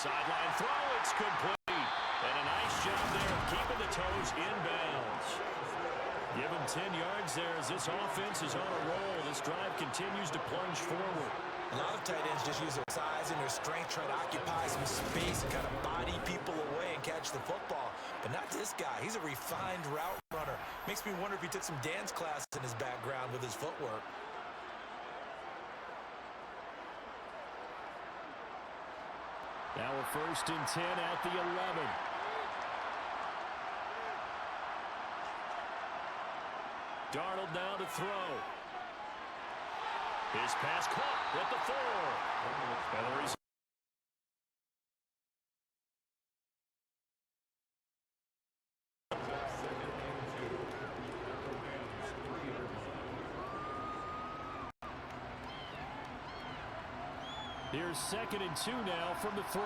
Sideline throw, it's complete. And a nice job there of keeping the toes inbounds. Give him 10 yards there as this offense is on a roll. This drive continues to plunge forward. A lot of tight ends just use their size and their strength, try to occupy some space and kind of body people away and catch the football. But not this guy. He's a refined route runner. Makes me wonder if he took some dance classes in his background with his footwork. Now a 1st and 10 at the 11. Darnold now to throw. His pass caught at the 4. Here's 2nd and 2 now from the 3.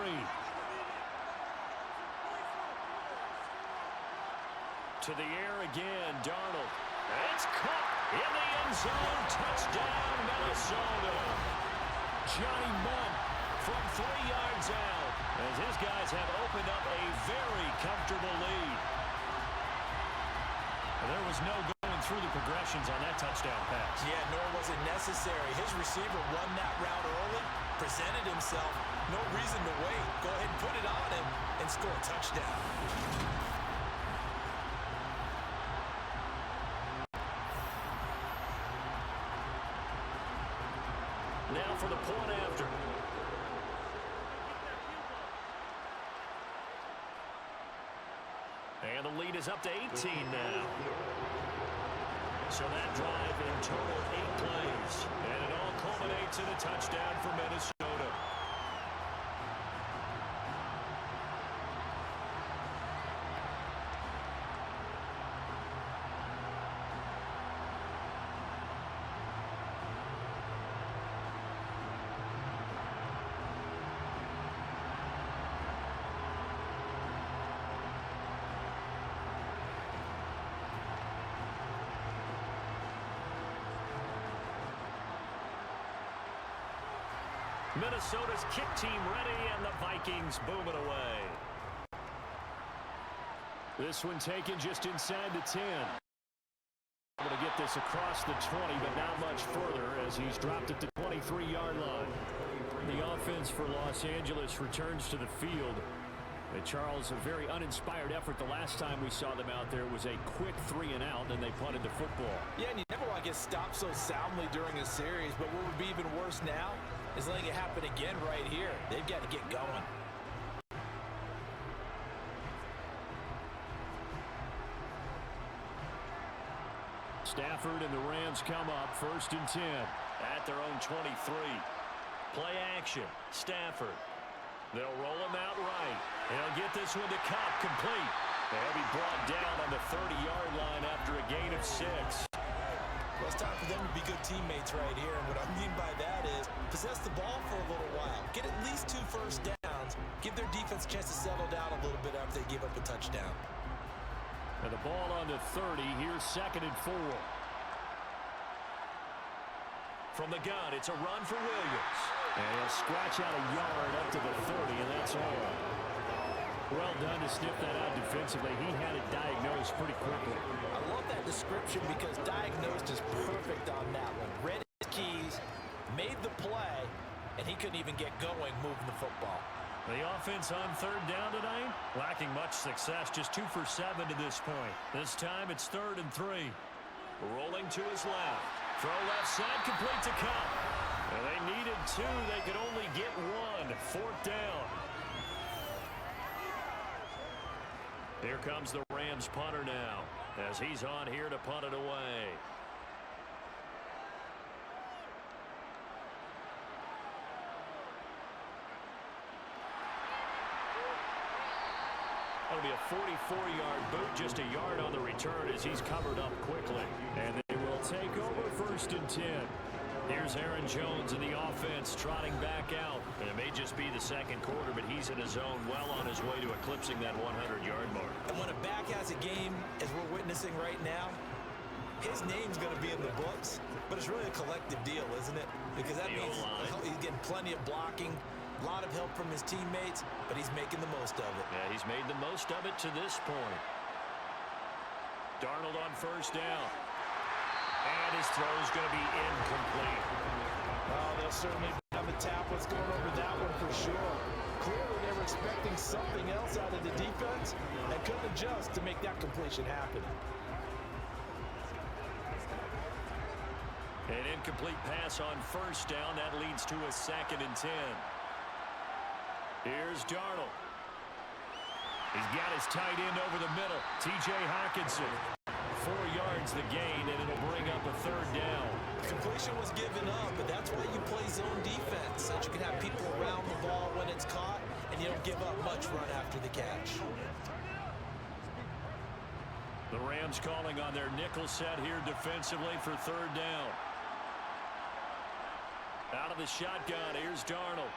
To the air again, Darnold. It's caught in the end zone. Touchdown, Minnesota. Johnny Munn from 3 yards out as his guys have opened up a very comfortable lead. And there was no going through the progressions on that touchdown pass. Yeah, nor was it necessary. His receiver won that route early, presented himself. No reason to wait. Go ahead and put it on him and score a touchdown. Now for the point after. And the lead is up to 18 now. So that drive in total 8 plays. And it all culminates in a touchdown for Minnesota. Minnesota's kick team ready, and the Vikings boom it away. This one taken just inside the 10. Able to get this across the 20, but not much further as he's dropped it to the 23-yard line. The offense for Los Angeles returns to the field. And Charles, a very uninspired effort. The last time we saw them out there was a quick 3-and-out, and they punted the football. Yeah, and you never want to get stopped so soundly during a series, but what would be even worse now is letting it happen again right here. They've got to get going. Stafford and the Rams come up 1st and 10 at their own 23. Play action. Stafford. They'll roll him out right. He'll get this one to Cobb, complete. They'll be brought down on the 30-yard line after a gain of 6. Well, it's time for them to be good teammates right here. And what I mean by that is possess the ball for a little while. Get at least 2 first downs. Give their defense a chance to settle down a little bit after they give up a touchdown. And the ball on the 30. Here's 2nd and 4. From the gun, it's a run for Williams. And he'll scratch out a yard up to the 30, and that's all. Well done to sniff that out defensively. He had it diagnosed pretty quickly. I love that description because diagnosed is perfect on that one. Read his keys, made the play, and he could couldn't even get going moving the football. The offense on third down tonight, lacking much success, just 2 for 7 to this point. This time it's 3rd and 3. Rolling to his left. Throw left side, complete to Cup. And they needed 2. They could only get 1. 4th down. Here comes the Rams punter now, as he's on here to punt it away. That'll be a 44-yard boot, just a yard on the return as he's covered up quickly. And they will take over 1st and 10. Here's Aaron Jones in the offense trotting back out. And it may just be the second quarter, but he's in his zone, well on his way to eclipsing that 100-yard mark. And when a back has a game, as we're witnessing right now, his name's going to be in the books, but it's really a collective deal, isn't it? Because that means he's getting plenty of blocking, a lot of help from his teammates, but he's making the most of it. Yeah, he's made the most of it to this point. Darnold on 1st down. And his throw is going to be incomplete. Oh, they'll certainly have a tap what's going over that one for sure. Clearly they were expecting something else out of the defense and couldn't adjust to make that completion happen. An incomplete pass on 1st down. That leads to a 2nd and 10. Here's Darnold. He's got his tight end over the middle. T.J. Hockenson. 4 yards the gain, and it'll bring up a 3rd down. Completion was given up, but that's why you play zone defense, so that you can have people around the ball when it's caught, and you don't give up much run after the catch. The Rams calling on their nickel set here defensively for 3rd down. Out of the shotgun, here's Darnold.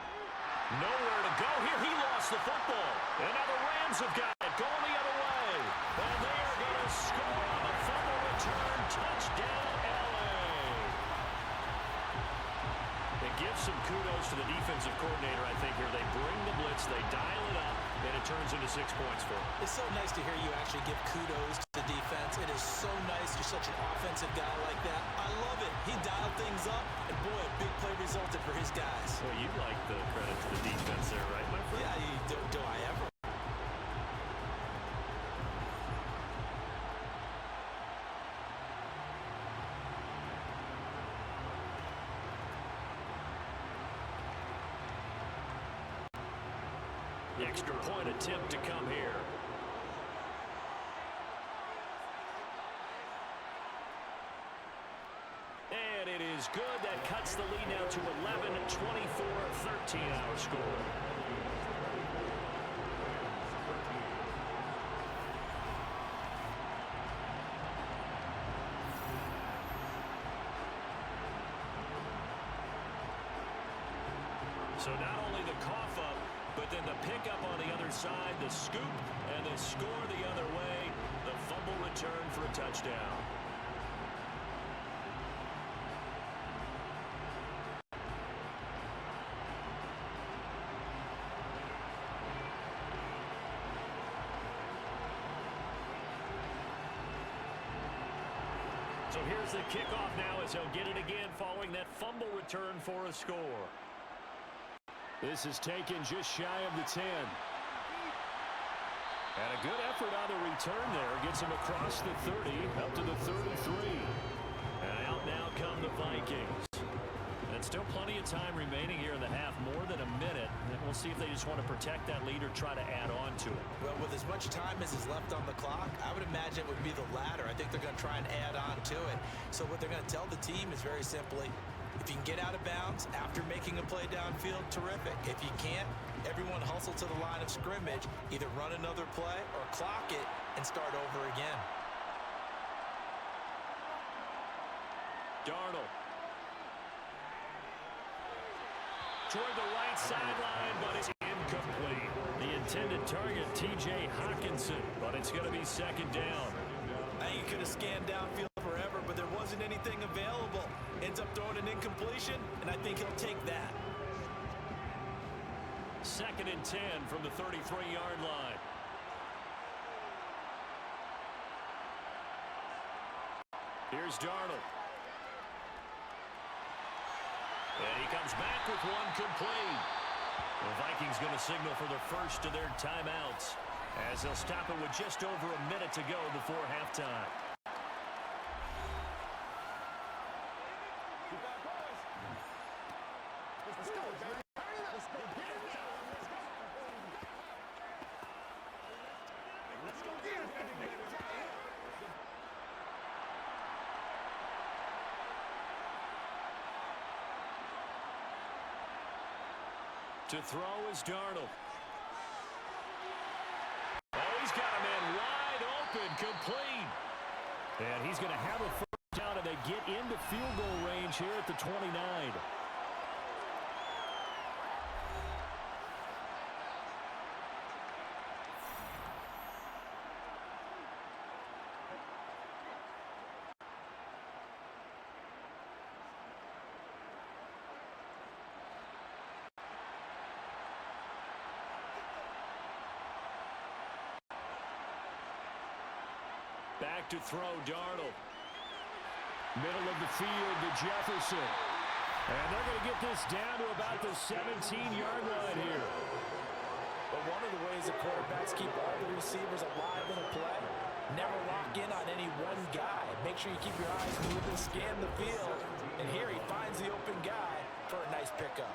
Nowhere to go here. He lost the football. And now the Rams have got it going the other way. And they are going to score on the fumble return. Touchdown, L.A. It gives some kudos to the defensive coordinator, I think, here. They bring the blitz, they dial it up, and it turns into 6 points for them. It's so nice to hear you actually give kudos to the defense. It is so nice. You're such an offensive guy like that. I love it. He dialed things up, and boy, a big play resulted for his guys. Well, you like the credit to the defense there, right, my friend? Yeah, do I ever? The extra point attempt to come here. And it is good. That cuts the lead now to 11, 24, 13 our score. So not only the cough up, but then the pickup on the other side, the scoop, and the score the other way. The fumble return for a touchdown. So here's the kickoff now as he'll get it again following that fumble return for a score. This is taken just shy of the 10. And a good effort on the return there. Gets him across the 30, up to the 33. And out now come the Vikings. And still plenty of time remaining here in the half, more than a minute. And we'll see if they just want to protect that lead or try to add on to it. Well, with as much time as is left on the clock, I would imagine it would be the latter. I think they're going to try and add on to it. So what they're going to tell the team is very simply, if you can get out of bounds after making a play downfield, terrific. If you can't, everyone hustle to the line of scrimmage, either run another play or clock it and start over again. Darnold. Toward the right sideline, but it's incomplete. The intended target, T.J. Hockenson, but it's going to be 2nd down. He could have scanned downfield forever, but there wasn't anything available. Ends up throwing an incompletion, and I think he'll take that. 2nd and 10 from the 33-yard line. Here's Darnold. And he comes back with one complete. The Vikings going to signal for the first of their timeouts as they'll stop it with just over a minute to go before halftime. To throw is Darnold. Oh, he's got a man wide open, complete. And he's going to have a first down, and they get into field goal range here at the 29. Back to throw, Darnold. Middle of the field to Jefferson. And they're going to get this down to about the 17-yard line here. But one of the ways the quarterbacks keep all the receivers alive in a play, never lock in on any one guy. Make sure you keep your eyes moving, scan the field. And here he finds the open guy for a nice pickup.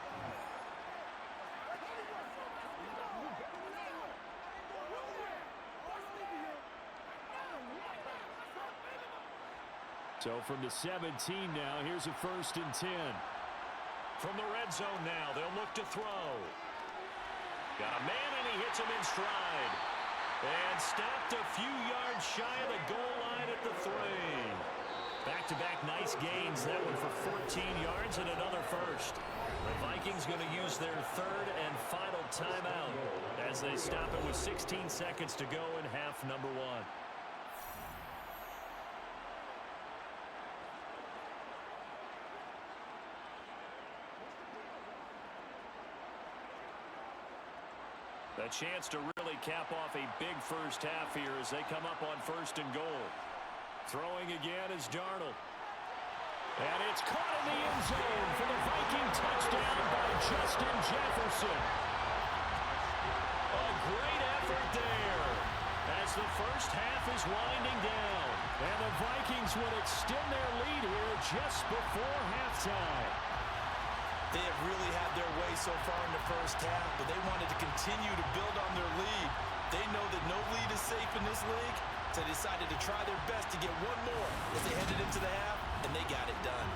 So from the 17 now, here's a 1st and 10. From the red zone now, they'll look to throw. Got a man, and he hits him in stride. And stopped a few yards shy of the goal line at the 3. Back-to-back nice gains. That one for 14 yards and another first. The Vikings going to use their 3rd and final timeout as they stop it with 16 seconds to go in half number 1. A chance to really cap off a big first half here as they come up on 1st and goal. Throwing again is Darnold. And it's caught in the end zone for the Viking touchdown by Justin Jefferson. A great effort there as the first half is winding down. And the Vikings would extend their lead here just before halftime. They have really had their way so far in the first half, but they wanted to continue to build on their lead. They know that no lead is safe in this league, so they decided to try their best to get one more as they headed into the half, and they got it done.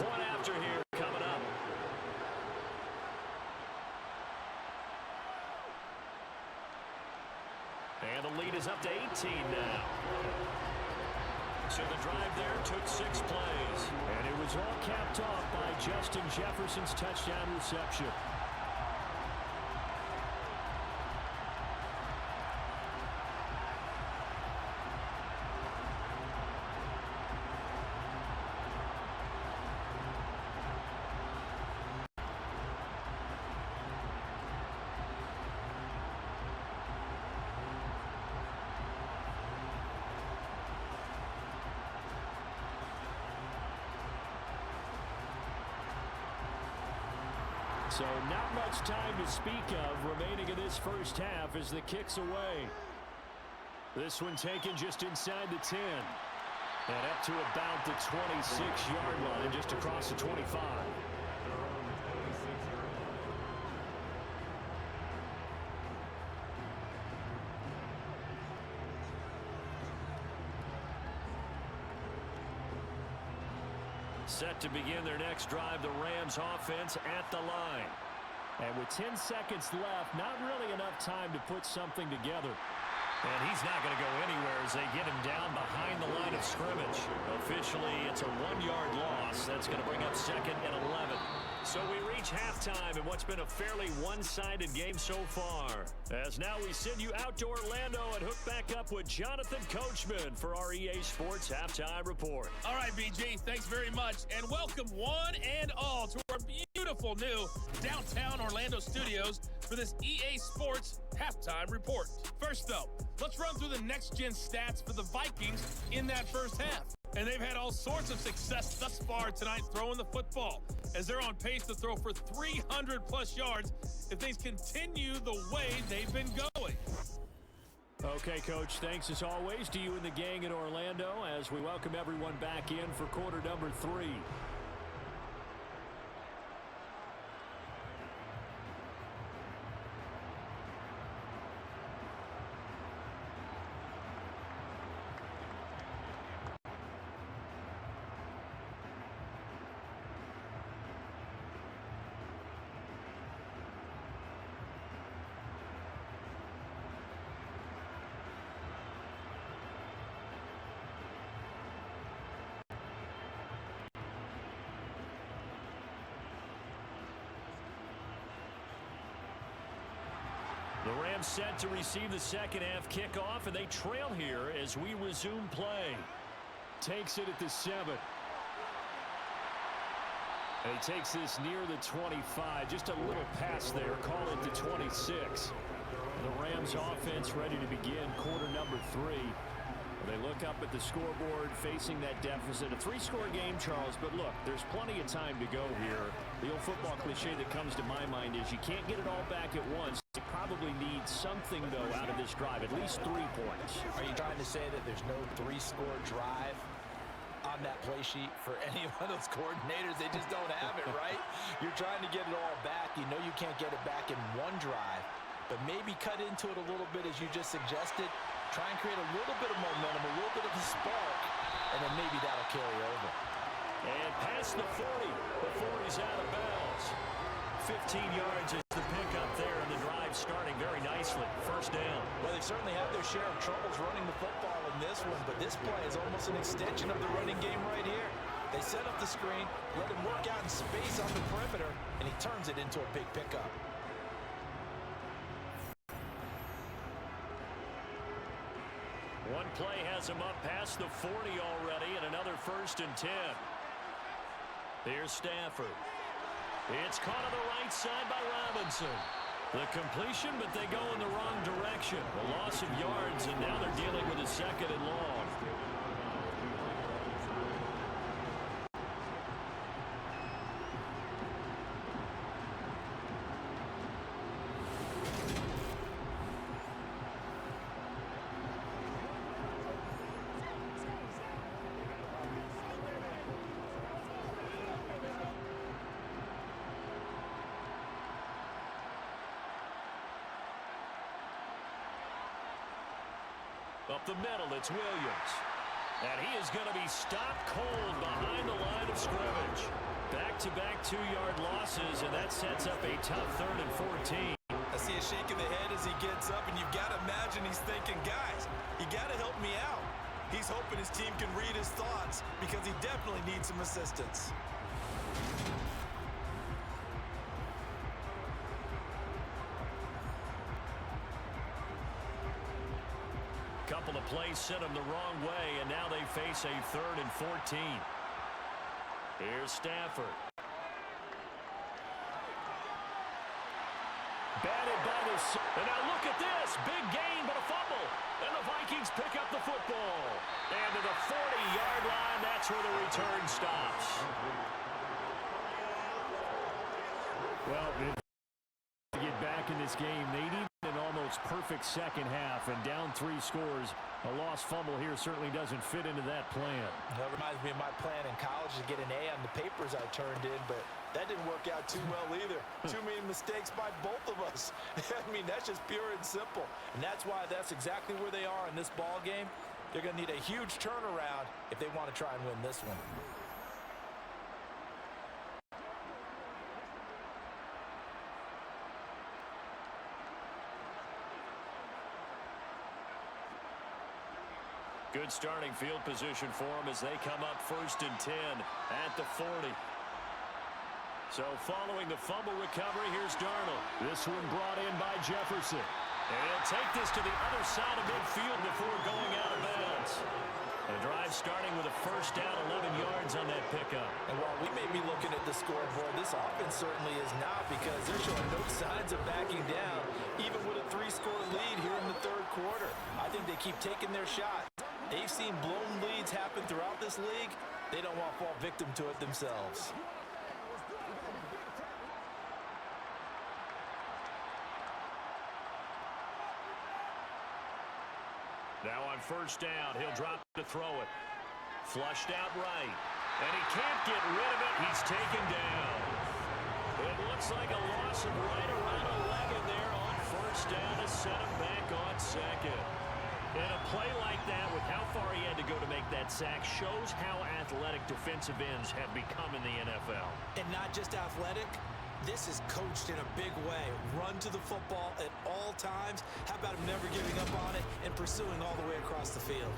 Point after here coming up. And the lead is up to 18 now. So the drive there took 6 plays. And it was all capped off by Justin Jefferson's touchdown reception. So not much time to speak of remaining in this first half as the kick's away. This one taken just inside the 10. And up to about the 26-yard line, just across the 25. Set to begin their next drive, the Rams offense at the line. And with 10 seconds left, not really enough time to put something together. And he's not going to go anywhere as they get him down behind the line of scrimmage. Officially, it's a 1-yard loss. That's going to bring up 2nd and 11. So we reach halftime in what's been a fairly one-sided game so far. As now we send you out to Orlando and hook back up with Jonathan Coachman for our EA Sports Halftime Report. All right, BG, thanks very much. And welcome one and all to our beautiful new downtown Orlando studios for this EA Sports Halftime Report. First, though, let's run through the next-gen stats for the Vikings in that first half. And they've had all sorts of success thus far tonight throwing the football, as they're on pace to throw for 300-plus yards if things continue the way they've been going. Okay, Coach, thanks as always to you and the gang in Orlando as we welcome everyone back in for quarter number 3. The Rams set to receive the second half kickoff, and they trail here as we resume play. Takes it at the 7. And he takes this near the 25. Just a little pass there. Call it the 26. The Rams offense ready to begin quarter number 3. They look up at the scoreboard facing that deficit. A 3-score game, Charles, but look, there's plenty of time to go here. The old football cliche that comes to my mind is you can't get it all back at once. You probably need something, though, out of this drive, at least 3 points. Are you trying to say that there's no 3-score drive on that play sheet for any one of those coordinators? They just don't have it, right? You're trying to get it all back. You know you can't get it back in one drive, but maybe cut into it a little bit as you just suggested. Try and create a little bit of momentum, a little bit of a spark, and then maybe that'll carry over. And past the 40 before he's out of bounds. 15 yards is the pickup there, and the drive starting very nicely. First down. Well, they certainly had their share of troubles running the football in this one, but this play is almost an extension of the running game right here. They set up the screen, let him work out in space on the perimeter, and he turns it into a big pickup. One play has him up past the 40 already, and another 1st and 10. Here's Stafford. It's caught on the right side by Robinson. The completion, but they go in the wrong direction. A loss of yards, and now they're dealing with a 2nd and long. Up the middle, it's Williams. And he is going to be stopped cold behind the line of scrimmage. Back-to-back 2-yard losses, and that sets up a tough 3rd and 14. I see a shake of the head as he gets up, and you've got to imagine he's thinking, guys, you got to help me out. He's hoping his team can read his thoughts because he definitely needs some assistance. Couple of plays sent them the wrong way, and now they face a 3rd and 14. Here's Stafford. Batted by the... And now look at this. Big gain, but a fumble. And the Vikings pick up the football. And to the 40-yard line, that's where the return stops. Well, to get back in this game, they need an almost perfect second half, and down 3 scores. A lost fumble here certainly doesn't fit into that plan. That reminds me of my plan in college to get an A on the papers I turned in, but that didn't work out too well either. Too many mistakes by both of us. I mean, that's just pure and simple. And that's why that's exactly where they are in this ball game. They're going to need a huge turnaround if they want to try and win this one. Good starting field position for them as they come up 1st and 10 at the 40. So following the fumble recovery, here's Darnold. This one brought in by Jefferson. And he'll take this to the other side of midfield before going out of bounds. The drive starting with a 1st down, 11 yards on that pickup. And while we may be looking at the scoreboard, this offense certainly is not, because they're showing no signs of backing down, even with a 3-score lead here in the 3rd quarter. I think they keep taking their shot. They've seen blown leads incidents happen throughout this league, they don't want to fall victim to it themselves. Now on first down, he'll drop to throw it. Flushed out right. And he can't get rid of it. He's taken down. It looks like a loss of right around 11 there on first down to set him back on second. And a play like that, with how far he had to go to make that sack, shows how athletic defensive ends have become in the NFL. And not just athletic. This is coached in a big way. Run to the football at all times. How about him never giving up on it and pursuing all the way across the field?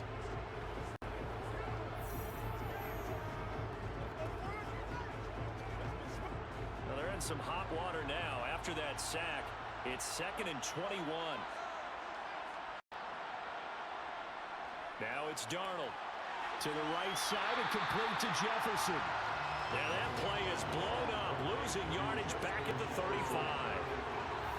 Well, they're in some hot water now. After that sack, it's 2nd and 21. Now it's Darnold. To the right side and complete to Jefferson. Yeah, that play is blown up, losing yardage back at the 35.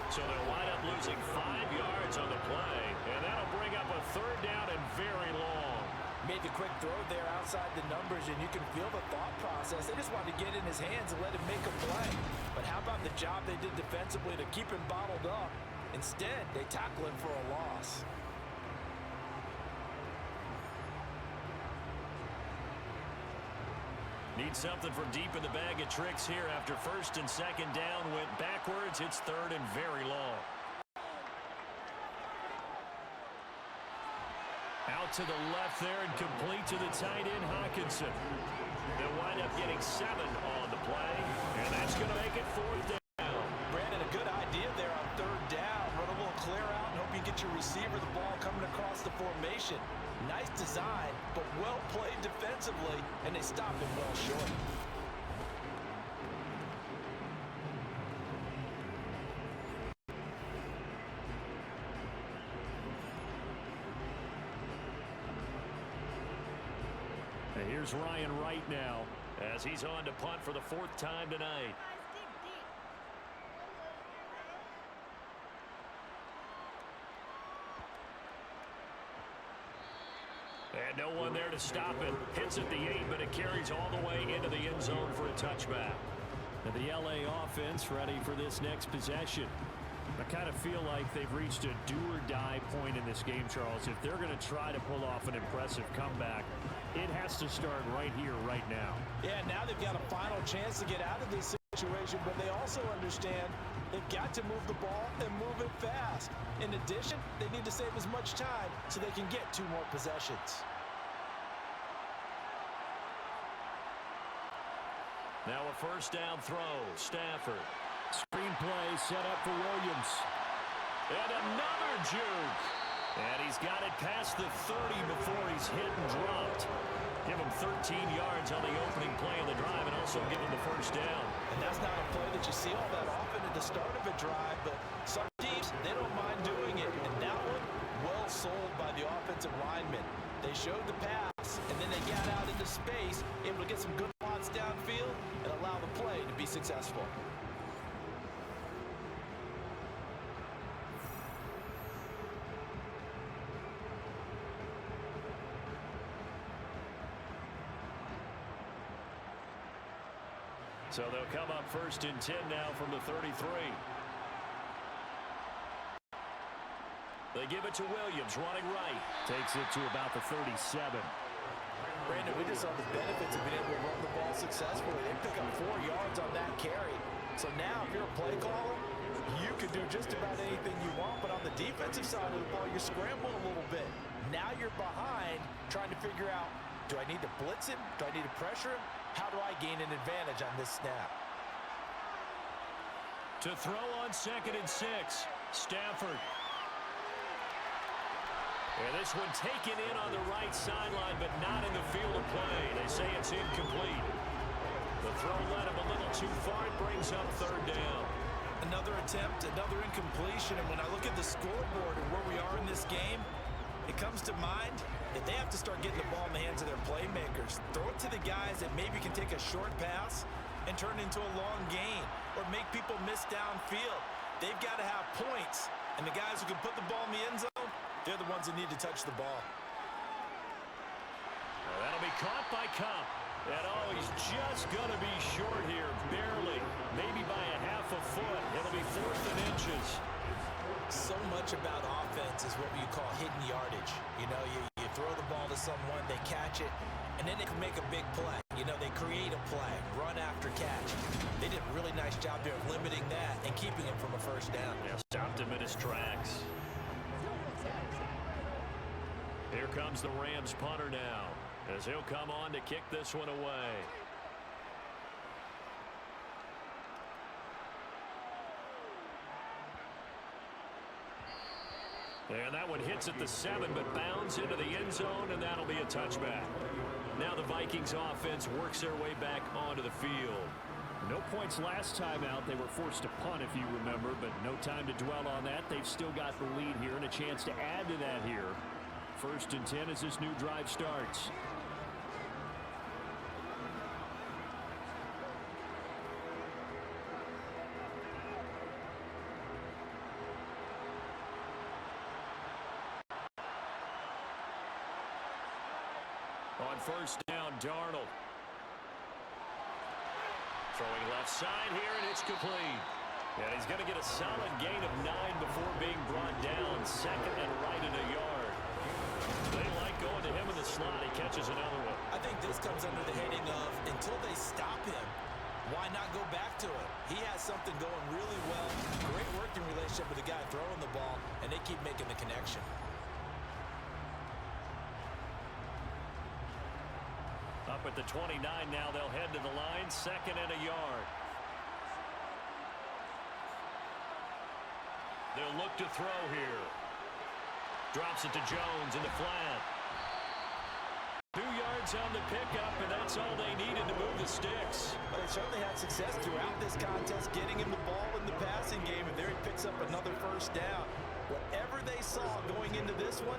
So they'll wind up losing 5 yards on the play, and that'll bring up a 3rd down and very long. Made the quick throw there outside the numbers, and you can feel the thought process. They just wanted to get in his hands and let him make a play. But how about the job they did defensively to keep him bottled up? Instead, they tackle him for a loss. Need something from deep in the bag of tricks here after 1st and 2nd down went backwards. It's 3rd and very long. Out to the left there and complete to the tight end, Hawkinson. They'll wind up getting 7 on the play, and that's going to make it 4th down. Brandon, a good idea there on 3rd down. Run a little clear out and hope you get your receiver the ball coming across the formation. Nice design, but well played defensively, and they stopped him well short. And here's Ryan Wright now, as he's on to punt for the 4th time tonight. And no one there to stop it. Hits at the 8, but it carries all the way into the end zone for a touchback. And the LA offense ready for this next possession. I kind of feel like they've reached a do-or-die point in this game, Charles. If they're going to try to pull off an impressive comeback, it has to start right here, right now. Yeah, now they've got a final chance to get out of this situation, but they also understand they've got to move the ball and move it fast. In addition, they need to save as much time so they can get 2 more possessions. Now a first down throw. Stafford. Screenplay set up for Williams. And another juke. And he's got it past the 30 before he's hit and dropped. Give him 13 yards on the opening play of the drive and also give him the first down. And that's not a play that you see all that often at the start of a drive, but some teams, they don't mind doing it. And that one, well sold by the offensive linemen. They showed the pass, and then they got out into space, able to get some good spots downfield and allow the play to be successful. So they'll come up 1st and 10 now from the 33. They give it to Williams, running right. Takes it to about the 37. Brandon, we just saw the benefits of being able to run the ball successfully. They pick up 4 yards on that carry. So now, if you're a play caller, you can do just about anything you want. But on the defensive side of the ball, you're scrambling a little bit. Now you're behind, trying to figure out, do I need to blitz him? Do I need to pressure him? How do I gain an advantage on this snap? To throw on 2nd and 6, Stafford. And this one taken in on the right sideline, but not in the field of play. They say it's incomplete. The throw led him a little too far. It brings up 3rd down. Another attempt, another incompletion. And when I look at the scoreboard and where we are in this game, it comes to mind that they have to start getting the ball in the hands of their playmakers. Throw it to the guys that maybe can take a short pass and turn it into a long gain or make people miss downfield. They've got to have points, and the guys who can put the ball in the end zone, they're the ones that need to touch the ball. Well, caught by Cup. And oh, he's just going to be short here, barely. Maybe by a half a foot. It'll be 4th and inches. So much about offense is what you call hidden yardage. You know, you throw the ball to someone, they catch it, and then they can make a big play. You know, they create a play, run after catch. They did a really nice job there of limiting that and keeping him from a first down. Yeah, stopped him in his tracks. Here comes the Rams punter now, as he'll come on to kick this one away. And that one hits at the 7, but bounds into the end zone, and that'll be a touchback. Now the Vikings offense works their way back onto the field. No points last time out. They were forced to punt, if you remember, but no time to dwell on that. They've still got the lead here and a chance to add to that here. 1st and 10 as this new drive starts. On 1st down, Darnold. Throwing left side here, and it's complete. And he's going to get a solid gain of 9 before being brought down. 2nd and right in a yard. They like going to him in the slot. He catches another one. I think this comes under the heading of until they stop him, why not go back to it? He has something going really well. Great working relationship with the guy throwing the ball, and they keep making the connection. Up at the 29 now, they'll head to the line. 2nd and a yard. They'll look to throw here. Drops it to Jones in the flat. 2 yards on the pickup, and that's all they needed to move the sticks. But they certainly had success throughout this contest, getting him the ball in the passing game, and there he picks up another 1st down. Whatever they saw going into this one,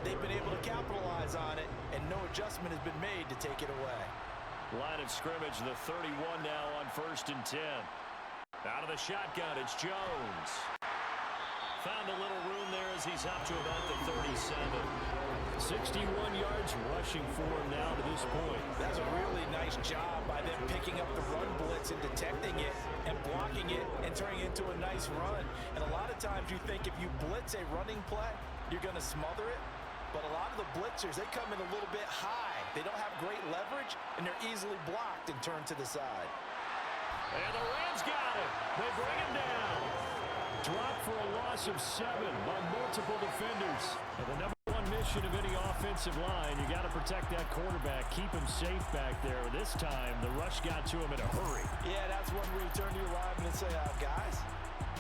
they've been able to capitalize on it, and no adjustment has been made to take it away. Line of scrimmage, the 31 now on 1st and 10. Out of the shotgun, it's Jones. Found a little room there as he's up to about the 37. 61 yards rushing for him now to this point. That's a really nice job by them picking up the run blitz and detecting it and blocking it and turning it into a nice run. And a lot of times you think if you blitz a running play, you're going to smother it. But a lot of the blitzers, they come in a little bit high. They don't have great leverage, and they're easily blocked and turned to the side. And the Rams got it. They bring him down. Dropped for a loss of 7 by multiple defenders. And the number one mission of any offensive line, you got to protect that quarterback, keep him safe back there. This time, the rush got to him in a hurry. Yeah, that's when we turn to your lineman and say, guys,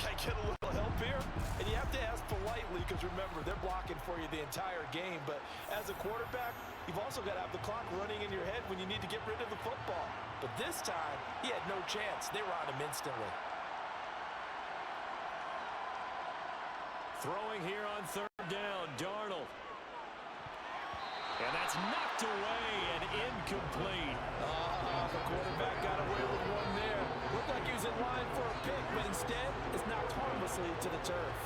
can I get a little help here? And you have to ask politely because, remember, they're blocking for you the entire game. But as a quarterback, you've also got to have the clock running in your head when you need to get rid of the football. But this time, he had no chance. They were on him instantly. Throwing here on 3rd down, Darnold. And that's knocked away and incomplete. The quarterback got away with one there. Looked like he was in line for a pick, but instead, it's knocked harmlessly to the turf.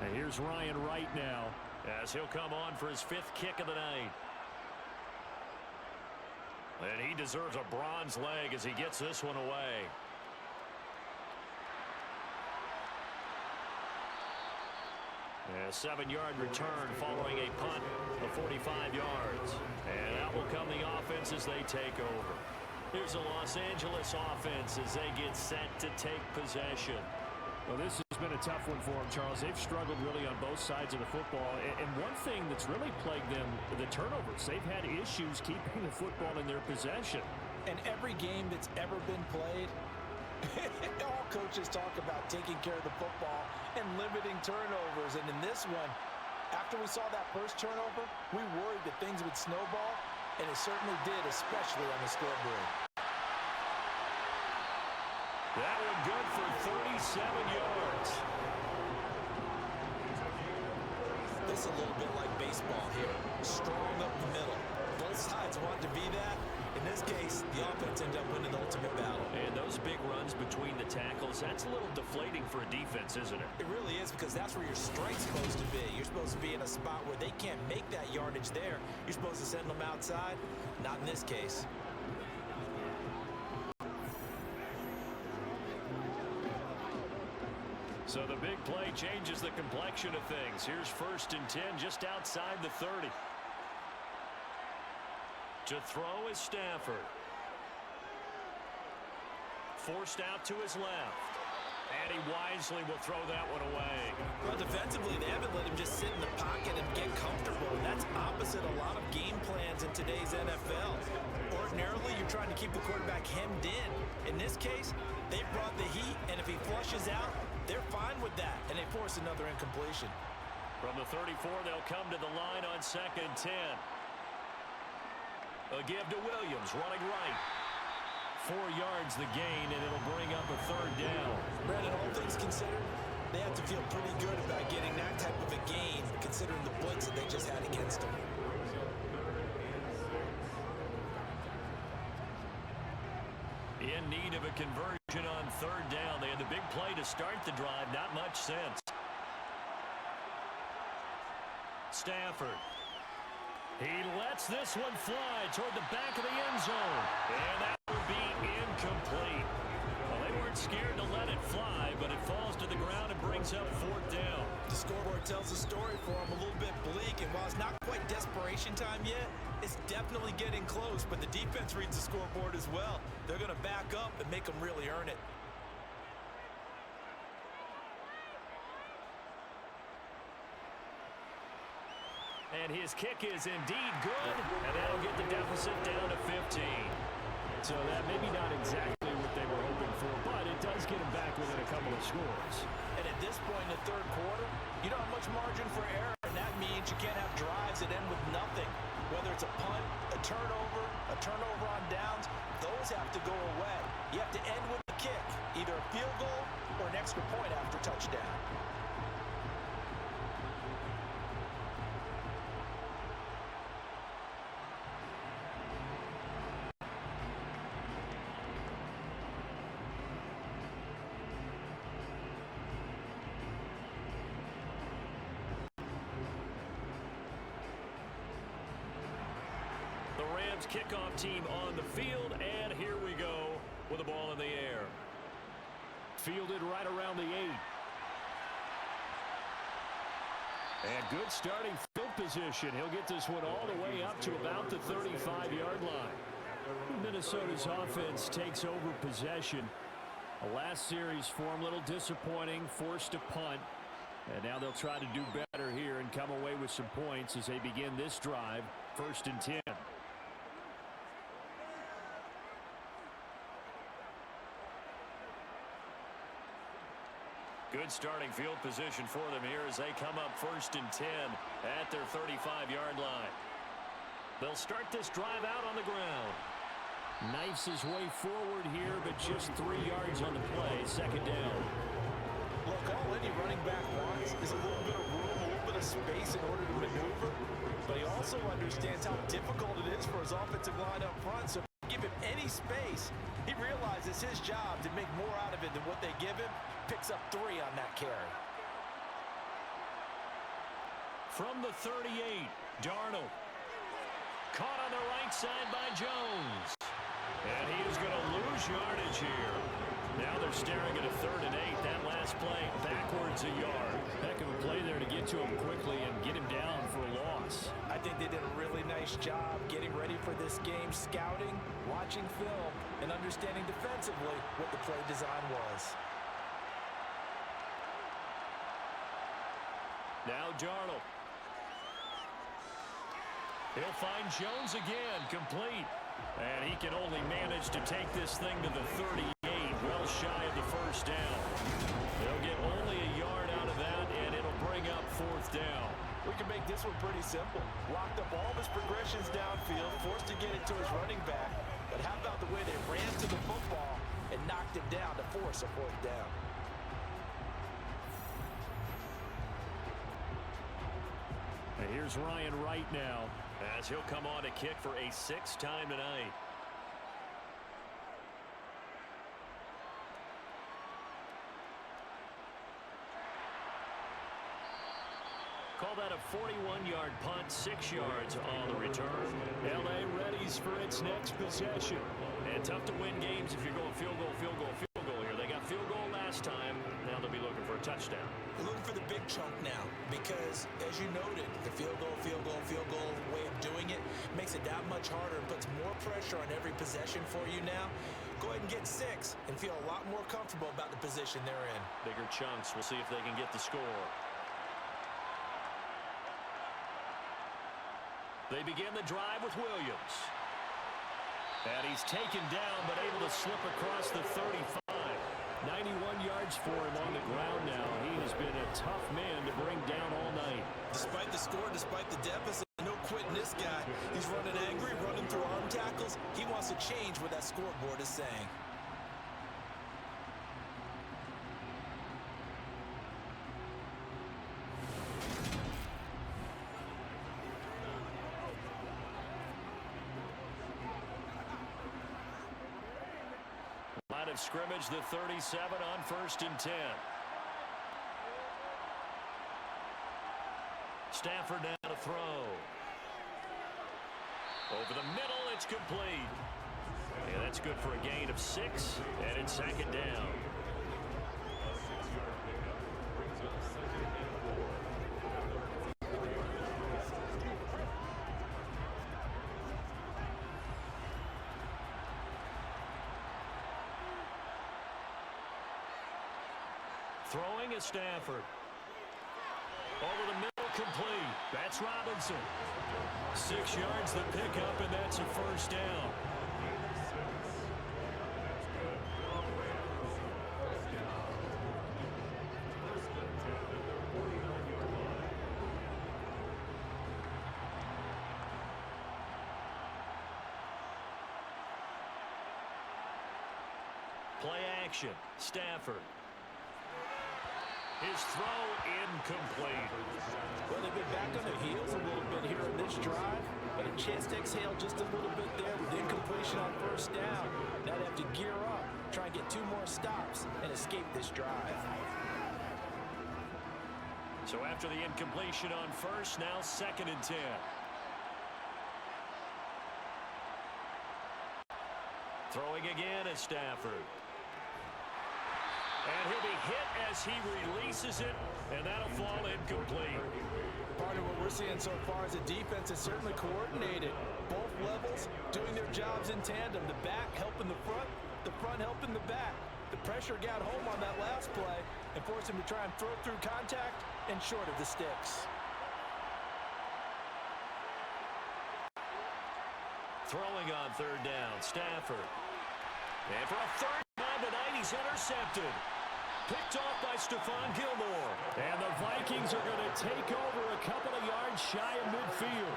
And here's Ryan Wright now, as he'll come on for his 5th kick of the night. And he deserves a bronze leg as he gets this one away. A 7-yard return following a punt of 45 yards. And out will come the offense as they take over. Here's the Los Angeles offense as they get set to take possession. Well, this has been a tough one for them, Charles. They've struggled really on both sides of the football. And one thing that's really plagued them, the turnovers. They've had issues keeping the football in their possession. And every game that's ever been played, all coaches talk about taking care of the football and limiting turnovers. And in this one, after we saw that first turnover, we worried that things would snowball, and it certainly did, especially on the scoreboard. That one good for 37 yards. This is a little bit like baseball here. Strong up the middle. Both sides want to be that. In this case, the offense ended up winning the ultimate battle. And those big runs between the tackles, that's a little deflating for a defense, isn't it? It really is, because that's where your strength's supposed to be. You're supposed to be in a spot where they can't make that yardage there. You're supposed to send them outside. Not in this case. So the big play changes the complexion of things. Here's 1st and 10 just outside the 30. To throw is Stafford. Forced out to his left. And he wisely will throw that one away. Well, defensively, they haven't let him just sit in the pocket and get comfortable. And that's opposite a lot of game plans in today's NFL. Ordinarily, you're trying to keep the quarterback hemmed in. In this case, they brought the heat, and if he flushes out, they're fine with that, and they force another incompletion. From the 34, they'll come to the line on 2nd and 10. A give to Williams, running right. 4 yards the gain, and it'll bring up a 3rd down. Brandon, all things considered, they have to feel pretty good about getting that type of a gain, considering the blitz that they just had against them. In need of a conversion on 3rd down. They had the big play to start the drive. Not much sense. Stafford. He lets this one fly toward the back of the end zone. And that would be incomplete. Well, they weren't scared to let it fly, but it falls to the ground and brings up 4th down. The scoreboard tells the story for them, a little bit bleak, and while it's not quite desperation time yet, it's definitely getting close, but the defense reads the scoreboard as well. They're going to back up and make them really earn it. And his kick is indeed good, and that'll get the deficit down to 15. So that maybe not exactly what they were hoping for, but it does get them back within a couple of scores. And at this point in the 3rd quarter, you don't have much margin for error, and that means you can't have drives that end with nothing. Whether it's a punt, a turnover on downs, those have to go away. You have to end with a kick, either a field goal or an extra point after touchdown. Kickoff team on the field, and here we go with the ball in the air. Fielded right around the 8. And good starting field position. He'll get this one all the way up to about the 35-yard line. Minnesota's offense takes over possession. The last series for him, a little disappointing, forced a punt. And now they'll try to do better here and come away with some points as they begin this drive, 1st and 10. Good starting field position for them here as they come up 1st and 10 at their 35-yard line. They'll start this drive out on the ground. Knifes his way forward here, but just 3 yards on the play. 2nd down. Look, all any running back wants is a little bit of room, a little bit of space in order to maneuver. But he also understands how difficult it is for his offensive line up front. So if you give him any space, he realizes his job to make more out of it than what they give him. Picks up 3 on that carry. From the 38, Darnold. Caught on the right side by Jones. And he is going to lose yardage here. Now they're staring at a 3rd and 8. That last play backwards a yard. Heck of a play there to get to him quickly and get him down for a loss. I think they did a really nice job getting ready for this game, scouting, watching film, and understanding defensively what the play design was. Now Darnold. He'll find Jones again, complete. And he can only manage to take this thing to the 38, well shy of the 1st down. They'll get only a yard out of that, and it'll bring up 4th down. We can make this one pretty simple. Locked up all of his progressions downfield, forced to get it to his running back. But how about the way they ran to the football and knocked him down to force a 4th down? And here's Ryan Wright now, as he'll come on to kick for a 6th time tonight. that a 41-yard punt, 6 yards on the return. L.A. readies for its next possession. And tough to win games if you're going field goal, field goal, field goal here. They got field goal last time. Now they'll be looking for a touchdown. They're looking for the big chunk now because, as you noted, the field goal way of doing it makes it that much harder and puts more pressure on every possession for you now. Go ahead and get 6 and feel a lot more comfortable about the position they're in. Bigger chunks. We'll see if they can get the score. They begin the drive with Williams. And he's taken down, but able to slip across the 35. 91 yards for him on the ground now. He has been a tough man to bring down all night. Despite the score, despite the deficit, no quitting this guy. He's running angry, running through arm tackles. He wants to change what that scoreboard is saying. Line of scrimmage, the 37 on 1st and 10. Stafford now to throw. Over the middle, it's complete. Yeah, that's good for a gain of 6, and it's 2nd down. Throwing is Stafford. Over the middle, complete. That's Robinson. 6 yards the pickup, and that's a 1st down. Play action. Stafford. His throw incomplete. Well, they've been back on their heels a little bit here in this drive, but a chance to exhale just a little bit there with incompletion on 1st down. Now they have to gear up, try and get 2 more stops, and escape this drive. So after the incompletion on 1st, now 2nd and 10. Throwing again is Stafford. And he'll be hit as he releases it, and that'll fall incomplete. Part of what we're seeing so far is the defense is certainly coordinated. Both levels doing their jobs in tandem. The back helping the front helping the back. The pressure got home on that last play and forced him to try and throw through contact and short of the sticks. Throwing on 3rd down, Stafford. And for a 3rd time tonight, he's intercepted. Picked off by Stephon Gilmore. And the Vikings are going to take over a couple of yards shy of midfield.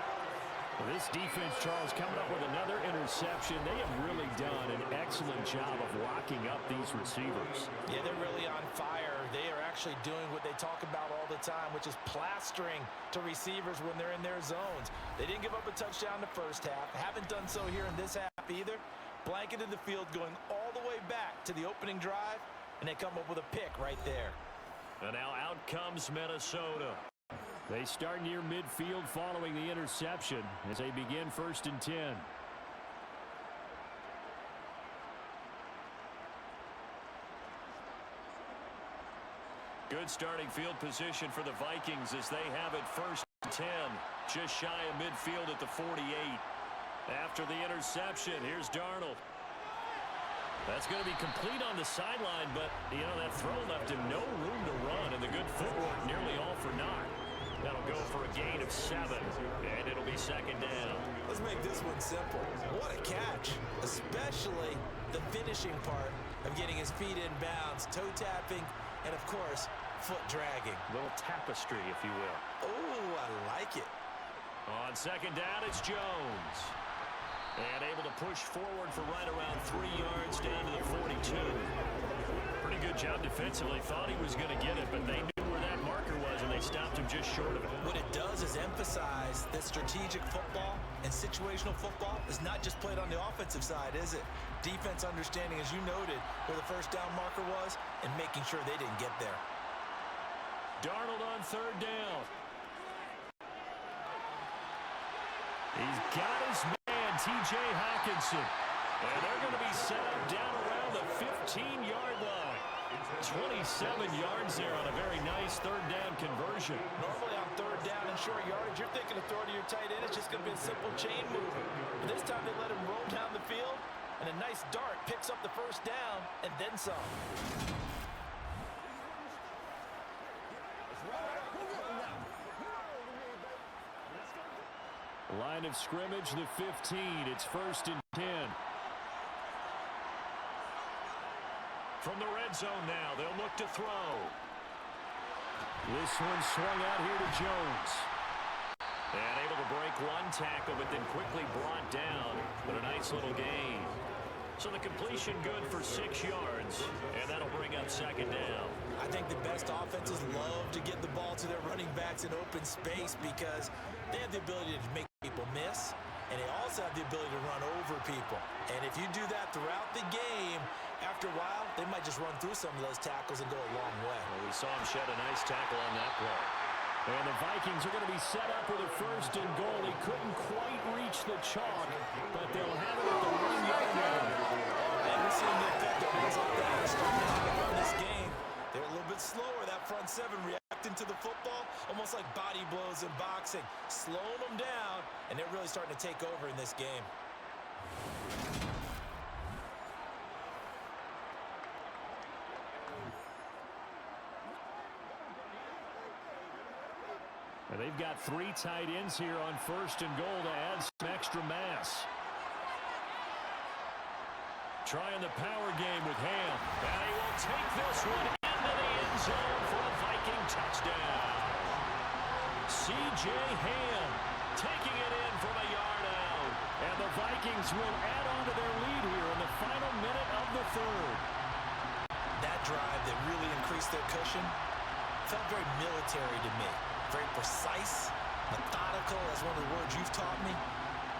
Well, this defense, Charles, coming up with another interception. They have really done an excellent job of locking up these receivers. Yeah, they're really on fire. They are actually doing what they talk about all the time, which is plastering to receivers when they're in their zones. They didn't give up a touchdown in the 1st half. Haven't done so here in this half either. Blanketed the field going all the way back to the opening drive, and they come up with a pick right there. And now out comes Minnesota. They start near midfield following the interception as they begin 1st and 10. Good starting field position for the Vikings as they have it 1st and 10. Just shy of midfield at the 48. After the interception, here's Darnold. That's going to be complete on the sideline, but, you know, that throw left him no room to run, and the good footwork nearly all for naught. That'll go for a gain of 7, and it'll be 2nd down. Let's make this one simple. What a catch, especially the finishing part of getting his feet in bounds, toe tapping, and, of course, foot dragging. Little tapestry, if you will. Oh, I like it. On 2nd down, it's Jones. And able to push forward for right around 3 yards down to the 42. Pretty good job defensively. Thought he was going to get it, but they knew where that marker was, and they stopped him just short of it. What it does is emphasize that strategic football and situational football is not just played on the offensive side, is it? Defense understanding, as you noted, where the 1st down marker was and making sure they didn't get there. Darnold on 3rd down. He's got his man, T.J. Hawkinson. And they're going to be set up down around the 15-yard line. 27 yards there on a very nice third down conversion. Normally on third down and short yardage, you're thinking of throwing to your tight end. It's just going to be a simple chain movement. But this time they let him roll down the field, and a nice dart picks up the first down and then some. Line of scrimmage, the 15. It's 1st and 10. From the red zone now, they'll look to throw. This one swung out here to Jones. And able to break one tackle, but then quickly brought down. But a nice little gain. So the completion good for 6 yards, and that'll bring up 2nd down. I think the best offenses love to get the ball to their running backs in open space because they have the ability to make people miss, and they also have the ability to run over people. And if you do that throughout the game, after a while, they might just run through some of those tackles and go a long way. Well, we saw him shed a nice tackle on that play. And the Vikings are going to be set up with a 1st and goal. He couldn't quite reach the chalk, but they'll have it at the 1-yard line. And we're seeing the effect of guys like that starting to run this game. They're a little bit slower, that front seven reacting to the football, almost like body blows in boxing, slowing them down, and they're really starting to take over in this game. And they've got 3 tight ends here on 1st and goal to add some extra mass. Trying the power game with Ham. And he will take this one into the end zone for a Viking touchdown. C.J. Ham taking it in from a yard out. And the Vikings will add on to their lead here in the final minute of the 3rd. That drive that really increased their cushion felt very military to me. Very precise, methodical, that's one of the words you've taught me,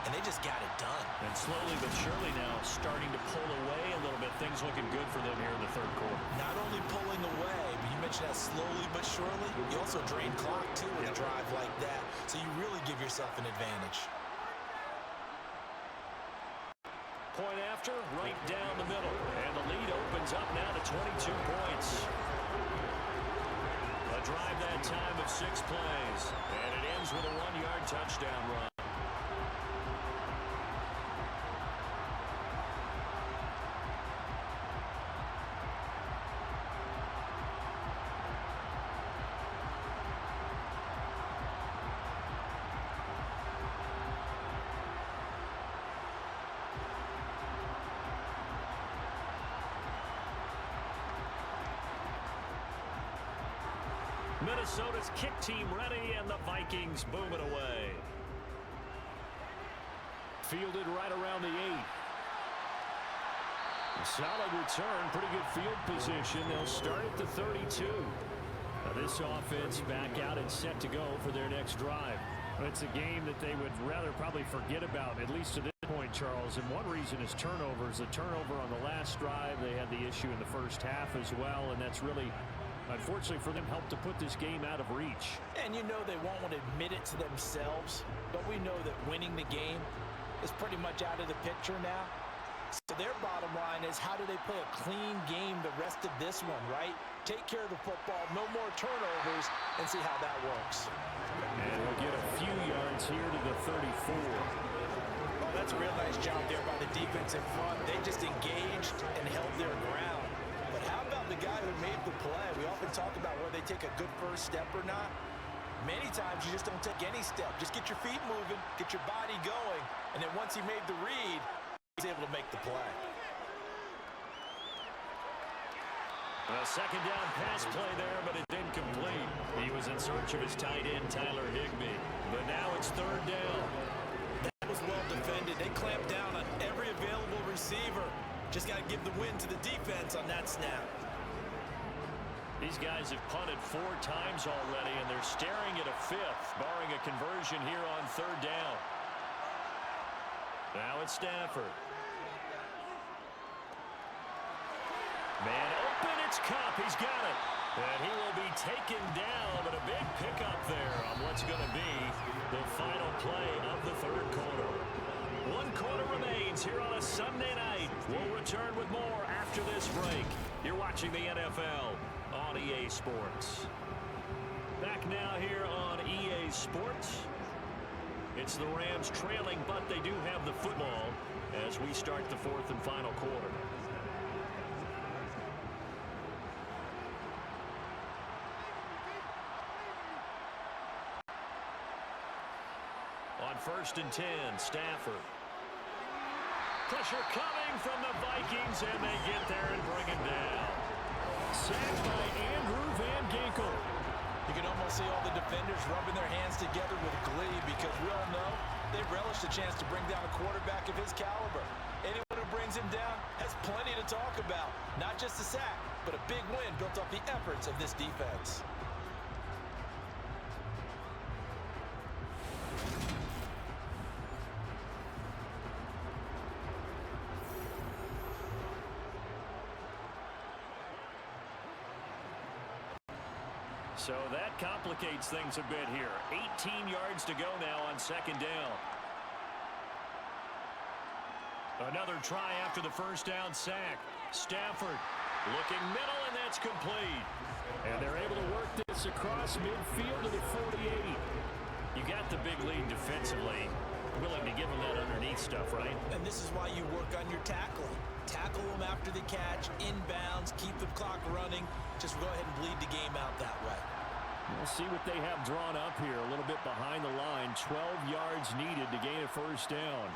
and they just got it done. And slowly but surely now starting to pull away a little bit. Things looking good for them here in the 3rd quarter. Not only pulling away, but you mentioned that slowly but surely. You also drain clock, too, with a drive like that, so you really give yourself an advantage. Point after, right down the middle. And the lead opens up now to 22 points. A drive that time of 6 plays. And it ends with a 1-yard touchdown run. Minnesota's kick team ready, and the Vikings boom it away. Fielded right around the 8. A solid return, pretty good field position. They'll start at the 32. Now this offense back out and set to go for their next drive. It's a game that they would rather probably forget about, at least to this point, Charles. And one reason is turnovers. The turnover on the last drive, they had the issue in the first half as well, and that's really, unfortunately for them, helped to put this game out of reach. And you know they won't want to admit it to themselves, but we know that winning the game is pretty much out of the picture now. So their bottom line is, how do they play a clean game the rest of this one, right? Take care of the football, no more turnovers, and see how that works. And we'll get a few yards here to the 34. Oh, that's a real nice job there by the defense in front. They just engaged and held their ground. But how about the guy who made the play? We often talk about whether they take a good first step or not. Many times you just don't take any step. Just get your feet moving, get your body going, and then once he made the read, he's able to make the play. A second down pass play there, but it didn't complete. He was in search of his tight end, Tyler Higbee. But now it's third down. That was well defended. They clamped down on every available receiver. Just got to give the win to the defense on that snap. These guys have punted 4 times already, and they're staring at a 5th, barring a conversion here on third down. Now it's Stafford. Man open, it's Cup. He's got it. And he will be taken down, but a big pickup there on what's going to be the final play of the third quarter. 1 quarter remains here on a Sunday night. We'll return with more after this break. You're watching the NFL on EA Sports. Back now here on EA Sports. It's the Rams trailing, but they do have the football as we start the fourth and final quarter. On 1st and 10, Stafford. Pressure coming from the Vikings, and they get there and bring him down. Sacked by Andrew Van Ginkel. You can almost see all the defenders rubbing their hands together with glee because we all know they relish the chance to bring down a quarterback of his caliber. Anyone who brings him down has plenty to talk about. Not just a sack, but a big win built off the efforts of this defense. So that complicates things a bit here. 18 yards to go now on 2nd down. Another try after the first down sack. Stafford looking middle, and that's complete. And they're able to work this across midfield to the 48. You got the big lead defensively. Willing to give them that underneath stuff, right? And this is why you work on your tackling. Tackle them after the catch, inbounds, keep the clock running. Just go ahead and bleed the game out that way. We'll see what they have drawn up here. A little bit behind the line. 12 yards needed to gain a first down.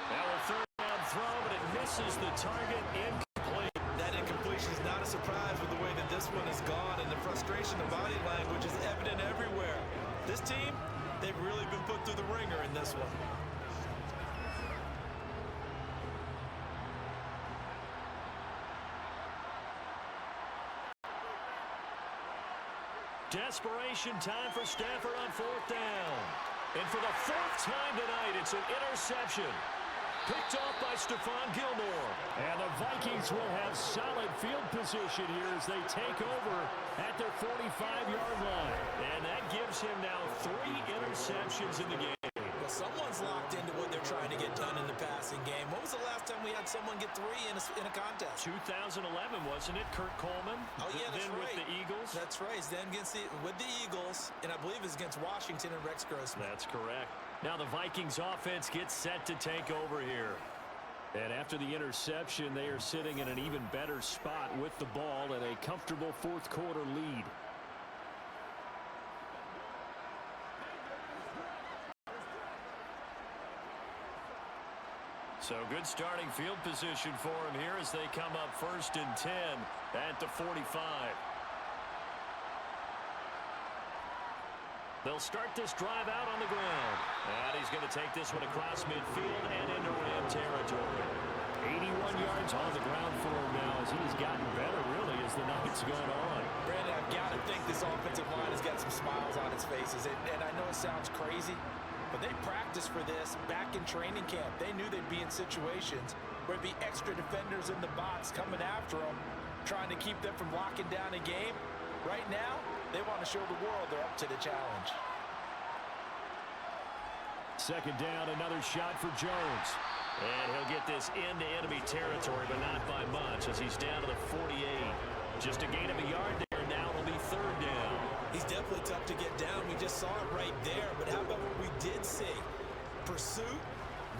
Now a third down throw, but it misses the target. Incomplete. That incompletion is not a surprise with the way that this one has gone, and the frustration of body language is evident everywhere. This team, they've really been put through the ringer in this one. Desperation time for Stafford on 4th down. And for the 4th time tonight, it's an interception. Picked off by Stephon Gilmore. And the Vikings will have solid field position here as they take over at their 45-yard line. And that gives him now 3 interceptions in the game. Well, someone's locked into what they're trying to get done in the passing game. When was the last time we had someone get 3 in a contest? 2011, wasn't it? Kurt Coleman? Oh, yeah, that's then right. With the Eagles? That's right. He's then with the Eagles, and I believe it's against Washington and Rex Grossman. That's correct. Now the Vikings offense gets set to take over here. And after the interception, they are sitting in an even better spot with the ball and a comfortable 4th quarter lead. So good starting field position for him here as they come up 1st and 10 at the 45. They'll start this drive out on the ground. And he's going to take this one across midfield and into Ram territory. 81 yards on the ground for him now as he's gotten better, really, as the night's gone on. Brandon, I've got to think this offensive line has got some smiles on its faces. And I know it sounds crazy, but they practiced for this back in training camp. They knew they'd be in situations where there'd be extra defenders in the box coming after them, trying to keep them from locking down a game. Right now, they want to show the world they're up to the challenge. 2nd down, another shot for Jones. And he'll get this into enemy territory, but not by much as he's down to the 48. Just a gain of a yard there. Now it'll be 3rd down. He's definitely tough to get down. We just saw it right there. But how about what we did see? Pursuit,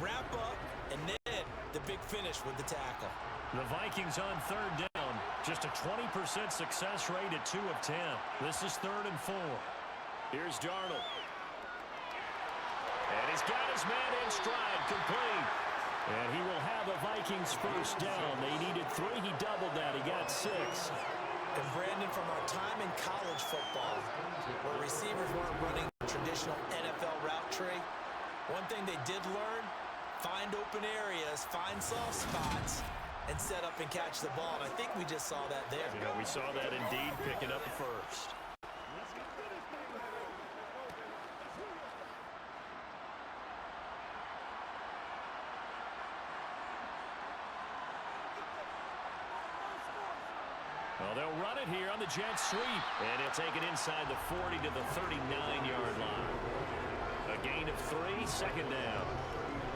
wrap up, and then the big finish with the tackle. The Vikings on 3rd down. Just a 20% success rate at 2 of 10. This is 3rd and 4. Here's Darnold. And he's got his man in stride, complete. And he will have a Vikings first down. They needed 3. He doubled that. He got 6. And Brandon, from our time in college football, where receivers weren't running the traditional NFL route tree, one thing they did learn, find open areas, find soft spots, and set up and catch the ball. And I think we just saw that there. Yeah, we saw that indeed, picking up first. Well, they'll run it here on the jet sweep. And he'll take it inside the 40 to the 39-yard line. A gain of 3, second down.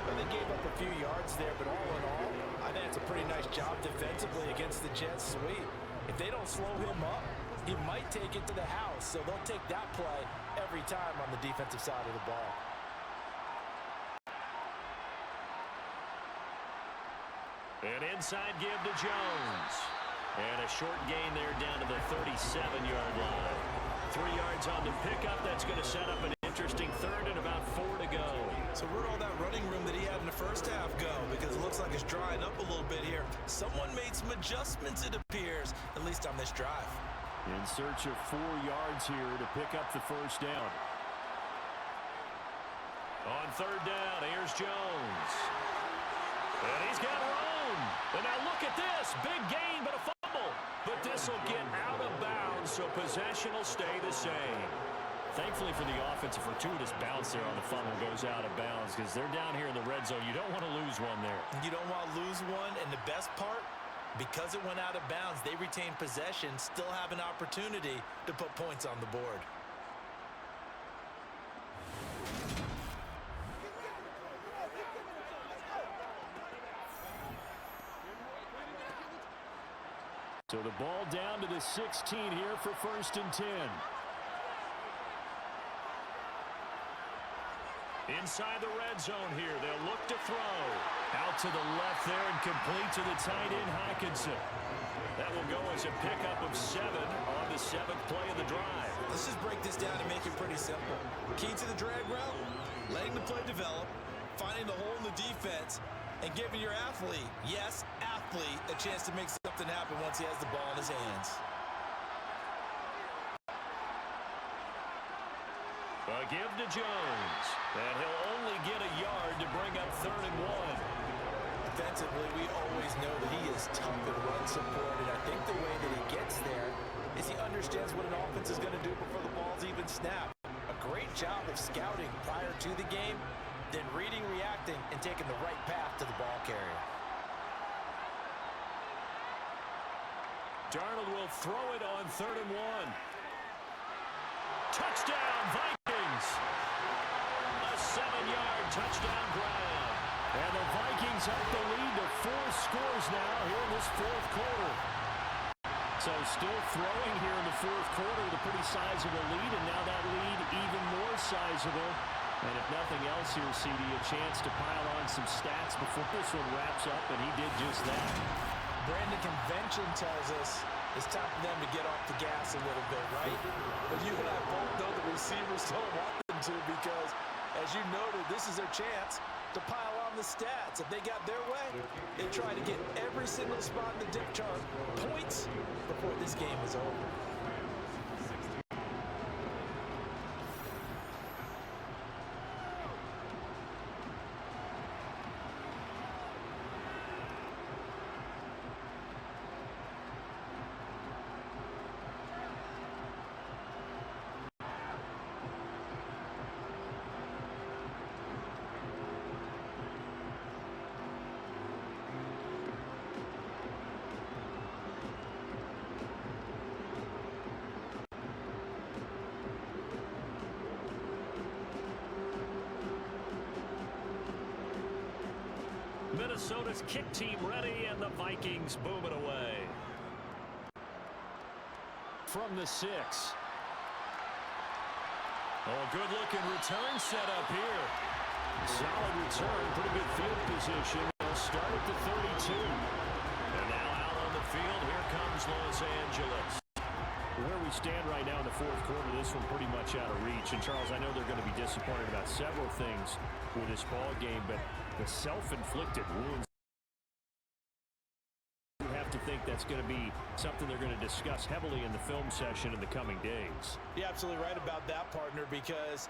Well, they gave up a few yards there, but all in all, I think it's a pretty nice job defensively against the jet sweep. If they don't slow him up, he might take it to the house. So they'll take that play every time on the defensive side of the ball. An inside give to Jones. And a short gain there down to the 37-yard line. 3 yards on the pickup. That's going to set up an interesting third and about 4 to go. So where'd all that running room that he had in the first half go? Because it looks like it's drying up a little bit here. Someone made some adjustments, it appears, at least on this drive. In search of 4 yards here to pick up the first down. On third down, here's Jones. And he's got room. And now look at this. Big gain, but a fumble. But this will get out of bounds, so possession will stay the same. Thankfully for the offense, a fortuitous bounce there on the fumble goes out of bounds because they're down here in the red zone. You don't want to lose one there. You don't want to lose one, and the best part, because it went out of bounds, they retain possession, still have an opportunity to put points on the board. So the ball down to the 16 here for 1st and 10. Inside the red zone here, they'll look to throw. Out to the left there and complete to the tight end, Hockenson. That will go as a pickup of 7 on the 7th play of the drive. Let's just break this down and make it pretty simple. Key to the drag route, letting the play develop, finding the hole in the defense, and giving your athlete, yes, athlete, a chance to make something happen once he has the ball in his hands. A give to Jones. And he'll only get a yard to bring up 3rd and 1. Defensively, we always know that he is tough and run support, and I think the way that he gets there is he understands what an offense is going to do before the ball's even snapped. A great job of scouting prior to the game, then reading, reacting, and taking the right path to the ball carrier. Darnold will throw it on 3rd and 1. Touchdown, Vikings! A 7-yard touchdown grab. And the Vikings up the lead to 4 scores now here in this 4th quarter. So still throwing here in the 4th quarter with a pretty sizable lead, and now that lead even more sizable. And if nothing else here, CD, a chance to pile on some stats before this one wraps up, and he did just that. Brandon, convention tells us it's time for them to get off the gas a little bit, right? But you and I both know the receivers don't want them to, because, as you noted, this is their chance to pile on the stats. If they got their way, they try to get every single spot in the depth chart points before this game is over. Minnesota's kick team ready, and the Vikings boom it away. From the 6. Oh, good-looking return set up here. Solid return, pretty good field position. They'll start at the 32. And now out on the field, here comes Los Angeles. Where we stand right now in the 4th quarter, this one pretty much out of reach. And, Charles, I know they're going to be disappointed about several things with this ball game, but the self-inflicted wounds, you have to think that's going to be something they're going to discuss heavily in the film session in the coming days. You're absolutely right about that, partner, because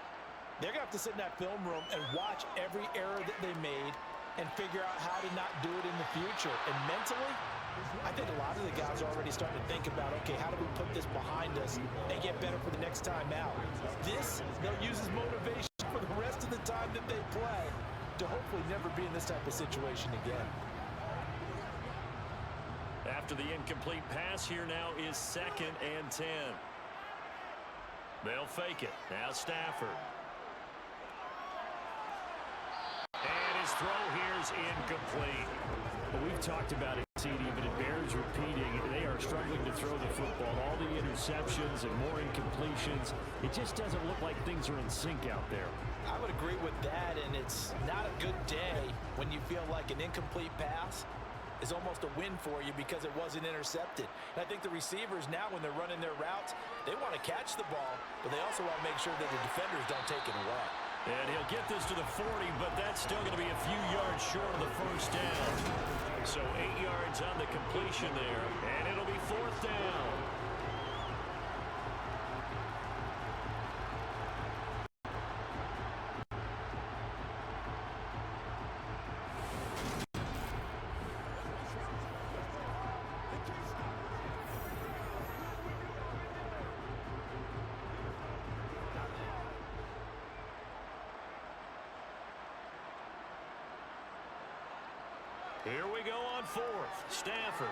they're going to have to sit in that film room and watch every error that they made and figure out how to not do it in the future. And mentally, I think a lot of the guys are already starting to think about, okay, how do we put this behind us and get better for the next time out? This, they'll use as motivation for the rest of the time that they play to hopefully never be in this type of situation again. After the incomplete pass, here now is 2nd and 10. They'll fake it. Now Stafford. And his throw here is incomplete. Well, we've talked about it, CD, but it bears repeating. They are struggling to throw the football. All the interceptions and more incompletions. It just doesn't look like things are in sync out there. I would agree with that, and it's not a good day when you feel like an incomplete pass is almost a win for you because it wasn't intercepted. And I think the receivers now, when they're running their routes, they want to catch the ball, but they also want to make sure that the defenders don't take it away. And he'll get this to the 40, but that's still going to be a few yards short of the first down. So 8 yards on the completion there, and it'll be 4th down. Here we go on 4th. Stafford.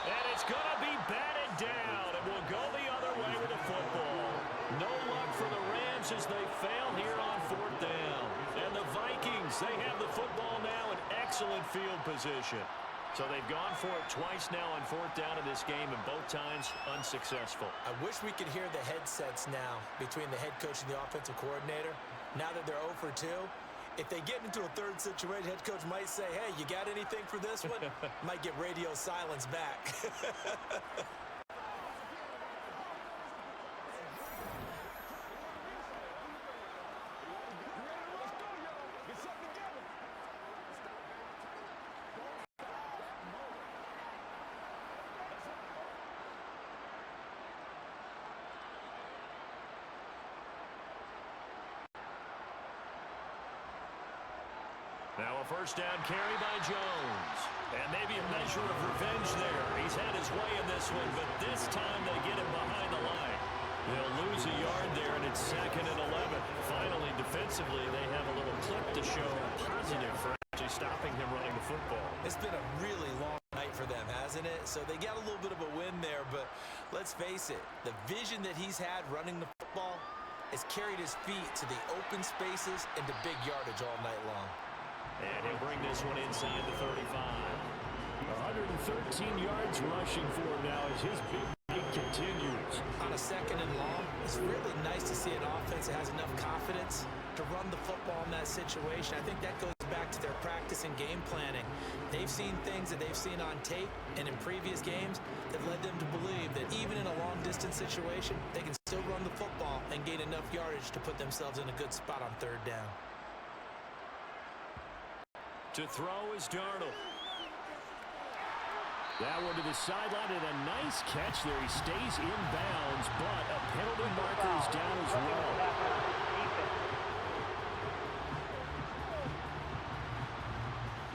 And it's going to be batted down, and we'll go the other way with the football. No luck for the Rams as they fail here on 4th down. And the Vikings, they have the football now in excellent field position. So they've gone for it twice now on 4th down in this game, and both times unsuccessful. I wish we could hear the headsets now between the head coach and the offensive coordinator. Now that they're 0 for 2. If they get into a third situation, head coach might say, hey, you got anything for this one? Might get radio silence back. Now a first down carry by Jones. And maybe a measure of revenge there. He's had his way in this one, but this time they get him behind the line. They'll lose a yard there, and it's 2nd and 11. Finally, defensively, they have a little clip to show positive for actually stopping him running the football. It's been a really long night for them, hasn't it? So they got a little bit of a win there, but let's face it, the vision that he's had running the football has carried his feet to the open spaces and to big yardage all night long. And he'll bring this one inside the 35. 113 yards rushing for him now as his big lead continues. On a 2nd and long, it's really nice to see an offense that has enough confidence to run the football in that situation. I think that goes back to their practice and game planning. They've seen things that they've seen on tape and in previous games that led them to believe that even in a long-distance situation, they can still run the football and gain enough yardage to put themselves in a good spot on 3rd down. To throw is Darnold. That one to the sideline, and a nice catch there. He stays in bounds, but a penalty marker is down as well.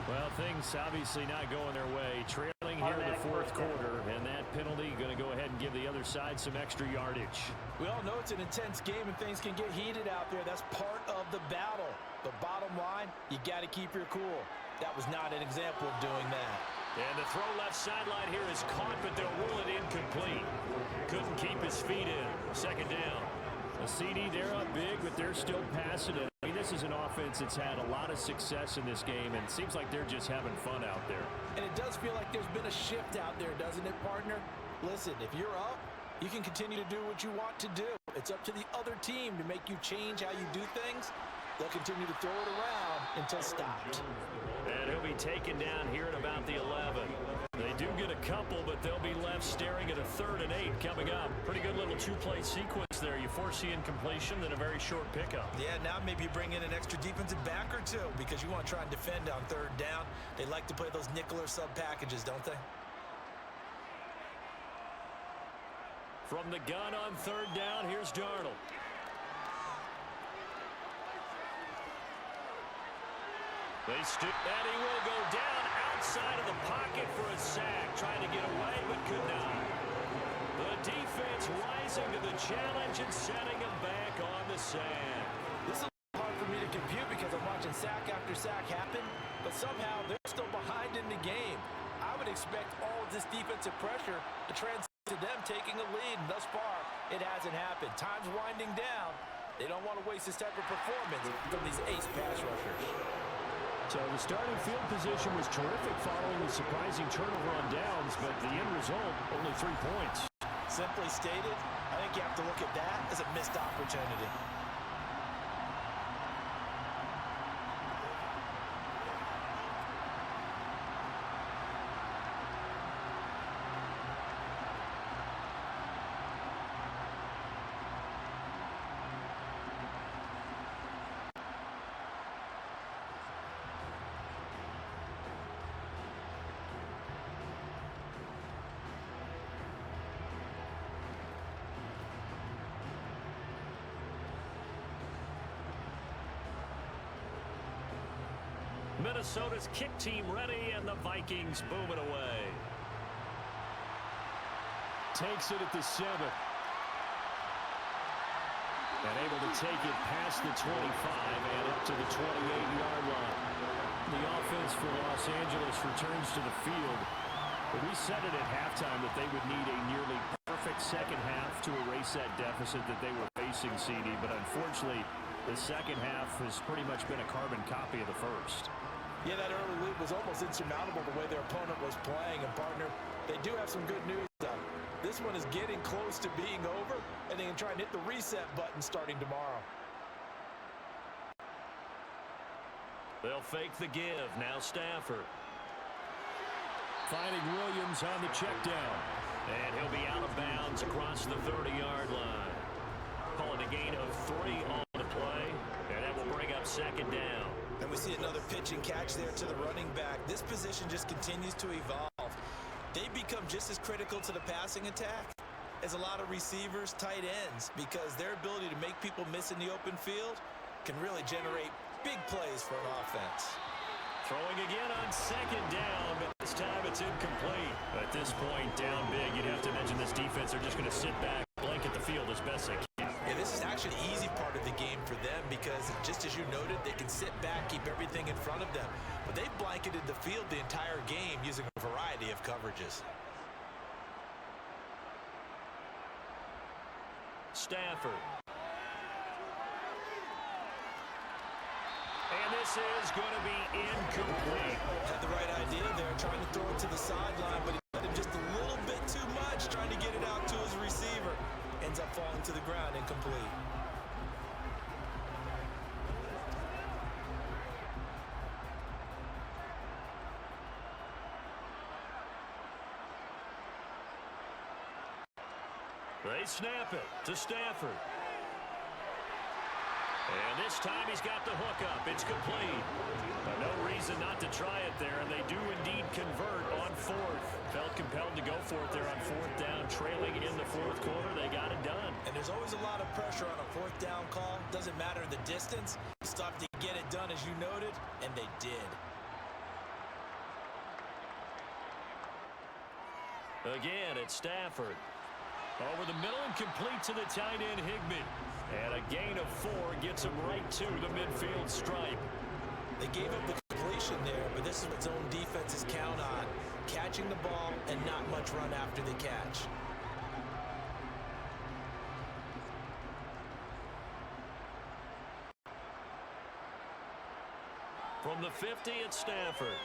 Well, things obviously not going their way. Trailing here in the 4th quarter, and that penalty going to go ahead and give the other side some extra yardage. We all know it's an intense game and things can get heated out there. That's part of the battle. But bottom line, you got to keep your cool. That was not an example of doing that. And the throw left sideline here is caught, but they'll rule it incomplete. Couldn't keep his feet in. 2nd down. The CD, they're up big, but they're still passing it. I mean, this is an offense that's had a lot of success in this game, and it seems like they're just having fun out there. And it does feel like there's been a shift out there, doesn't it, partner? Listen, if you're up, you can continue to do what you want to do. It's up to the other team to make you change how you do things. They'll continue to throw it around until stopped. And he'll be taken down here at about the 11. They do get a couple, but they'll be left staring at a 3rd and 8 coming up. Pretty good little 2-play sequence there. You foresee incompletion, then a very short pickup. Yeah, now maybe you bring in an extra defensive back or two because you want to try and defend on 3rd down. They like to play those nickel or sub packages, don't they? From the gun on 3rd down, here's Darnold. They stoop, and he will go down outside of the pocket for a sack. Trying to get away, but could not. The defense rising to the challenge and setting him back on the sand. This is hard for me to compute because I'm watching watching sack after sack happen, but somehow they're still behind in the game. I would expect all of this defensive pressure to translate to them taking a lead, and thus far, it hasn't happened. Time's winding down. They don't want to waste this type of performance from these ace pass rushers. So the starting field position was terrific following the surprising turnover on downs, but the end result, only 3 points. Simply stated, I think you have to look at that as a missed opportunity. Minnesota's kick team ready, and the Vikings boom it away. Takes it at the 7. And able to take it past the 25 and up to the 28-yard line. The offense for Los Angeles returns to the field. But we said it at halftime that they would need a nearly perfect second half to erase that deficit that they were facing, CD. But unfortunately, the second half has pretty much been a carbon copy of the first. Yeah, that early lead was almost insurmountable the way their opponent was playing. And, partner, they do have some good news. This one is getting close to being over, and they can try and hit the reset button starting tomorrow. They'll fake the give. Now Stafford. Finding Williams on the check down. And he'll be out of bounds across the 30-yard line. Calling a gain of 3 on the play, and that will bring up second down. And we see another pitch and catch there to the running back. This position just continues to evolve. They become just as critical to the passing attack as a lot of receivers, tight ends, because their ability to make people miss in the open field can really generate big plays for an offense. Throwing again on second down, but this time it's incomplete. At this point, down big, you'd have to imagine this defense are just going to sit back, blanket the field as best they can. Yeah, this is actually the easy part of the game for them because, just as you noted, they can sit back, keep everything in front of them. But they've blanketed the field the entire game using a variety of coverages. Stafford. And this is going to be incomplete. Had the right idea there, trying to throw it to the sideline, but he let him just a little bit too much, trying to get it out to his receiver. Ends up falling to the ground, incomplete. They snap it to Stafford. And this time he's got the hookup. It's complete. No reason not to try it there, and they do indeed convert on fourth. Felt compelled to go for it there on fourth down, trailing in the fourth quarter. They got it done. And there's always a lot of pressure on a fourth down call. Doesn't matter the distance. Stop to get it done, as you noted, and they did. Again, it's Stafford. Over the middle and complete to the tight end, Higbee. And a gain of 4 gets him right to the midfield stripe. They gave up the completion there, but this is what zone defenses count on. Catching the ball and not much run after the catch. From the 50, it's Stafford.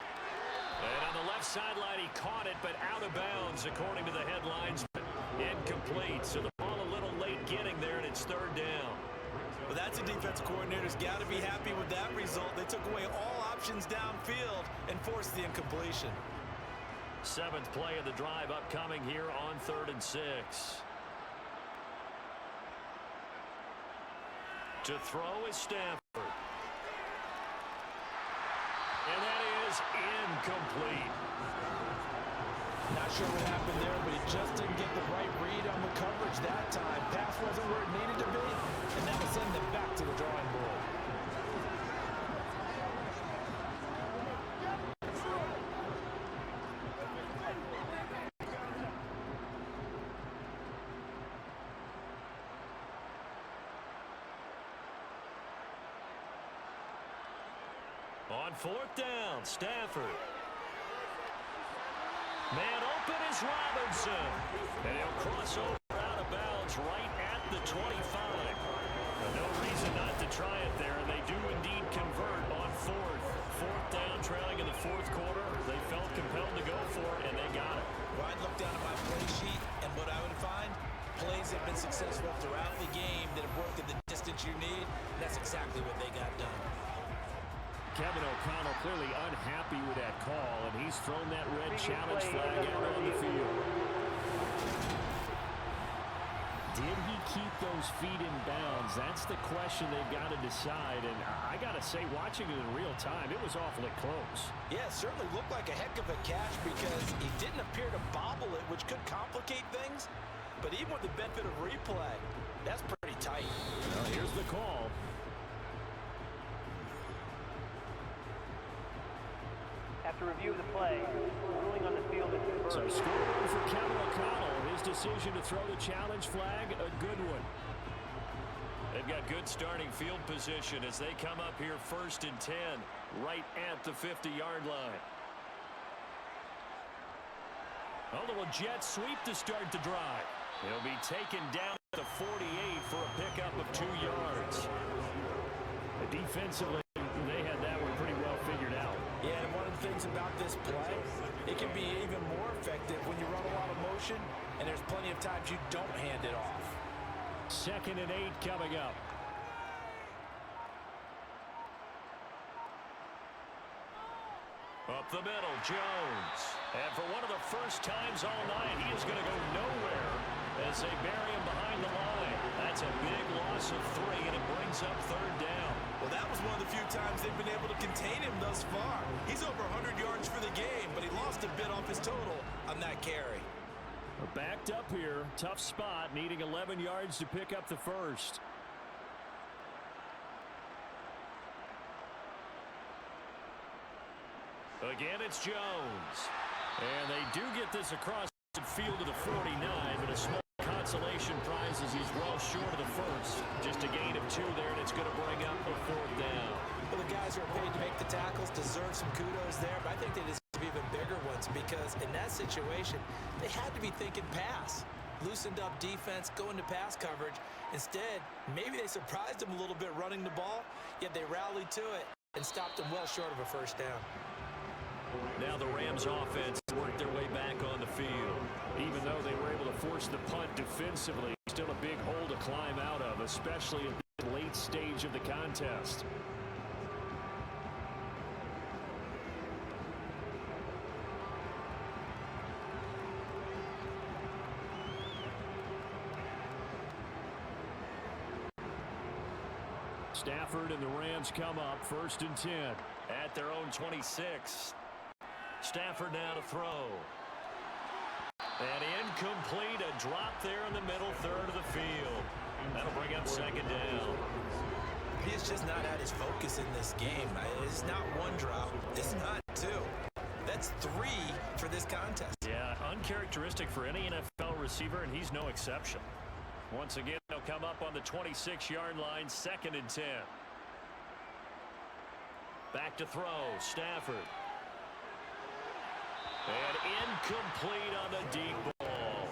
And on the left sideline, he caught it, but out of bounds, according to the headlines. Incomplete, so the ball a little late getting there, and it's third down. Well, that's a defensive coordinator's got to be happy with that result. They took away all options downfield and forced the incompletion. 7th play of the drive upcoming here on 3rd and 6. To throw is Stafford. And that is incomplete. Not sure what happened there, but he just didn't get the right read on the coverage that time. Pass wasn't where it needed to be, and that will send them back to the drawing board. On fourth down, Stafford. Man open is Robinson. And he'll cross over out of bounds right at the 25. No reason not to try it there, and they do indeed convert on fourth. Fourth down, trailing in the fourth quarter. They felt compelled to go for it, and they got it. Well, I'd look down at my play sheet, and what I would find, plays have been successful throughout the game that have worked at the distance you need, and that's exactly what they got done. Kevin O'Connell clearly unhappy with that call, and he's thrown that red challenge flag out on the field. Did he keep those feet in bounds? That's the question they've got to decide. And I got to say, watching it in real time, it was awfully close. Yeah, it certainly looked like a heck of a catch because he didn't appear to bobble it, which could complicate things. But even with the benefit of replay, that's pretty tight. Well, here's the call. After review of the play, ruling on the field is confirmed. So score one for Kevin O'Connell. His decision to throw the challenge flag, a good one. They've got good starting field position as they come up here 1st and 10, right at the 50-yard line. A little jet sweep to start the drive. He'll be taken down at the 48 for a pickup of 2 yards. Defensively, they had that one pretty well figured out. Yeah, and one of the things about this play, it can be even more effective when you run a lot of motion, and there's plenty of times you don't hand it off. 2nd and 8 coming up. Up the middle, Jones. And for one of the first times all night, he is going to go nowhere as they bury him behind the line. That's a big loss of 3, and it brings up 3rd down. Well, that was one of the few times they've been able to contain him thus far. He's over 100 yards for the game, but he lost a bit off his total on that carry. We're backed up here. Tough spot, needing 11 yards to pick up the first. Again, it's Jones. And they do get this across the field to the 49, but a small consolation prize as he's well short of the first. Just a gain of 2 there, and it's going to bring up a 4th down. Well, the guys who are paid to make the tackles deserve some kudos there, but I think they deserve even bigger ones because in that situation, they had to be thinking pass. Loosened up defense, going to pass coverage. Instead, maybe they surprised them a little bit running the ball, yet they rallied to it and stopped them well short of a first down. Now the Rams offense worked their way back on the field. Even though they were able to force the punt defensively, still a big hole to climb out of, especially at the late stage of the contest. Stafford and the Rams come up 1st and 10. At their own 26. Stafford now to throw. And incomplete, a drop there in the middle third of the field. That'll bring up 2nd down. He's just not at his focus in this game. It's not 1 drop. It's not 2. That's 3 for this contest. Yeah, uncharacteristic for any NFL receiver, and he's no exception. Once again, they'll come up on the 26-yard line, 2nd and 10. Back to throw, Stafford. And incomplete on the deep ball.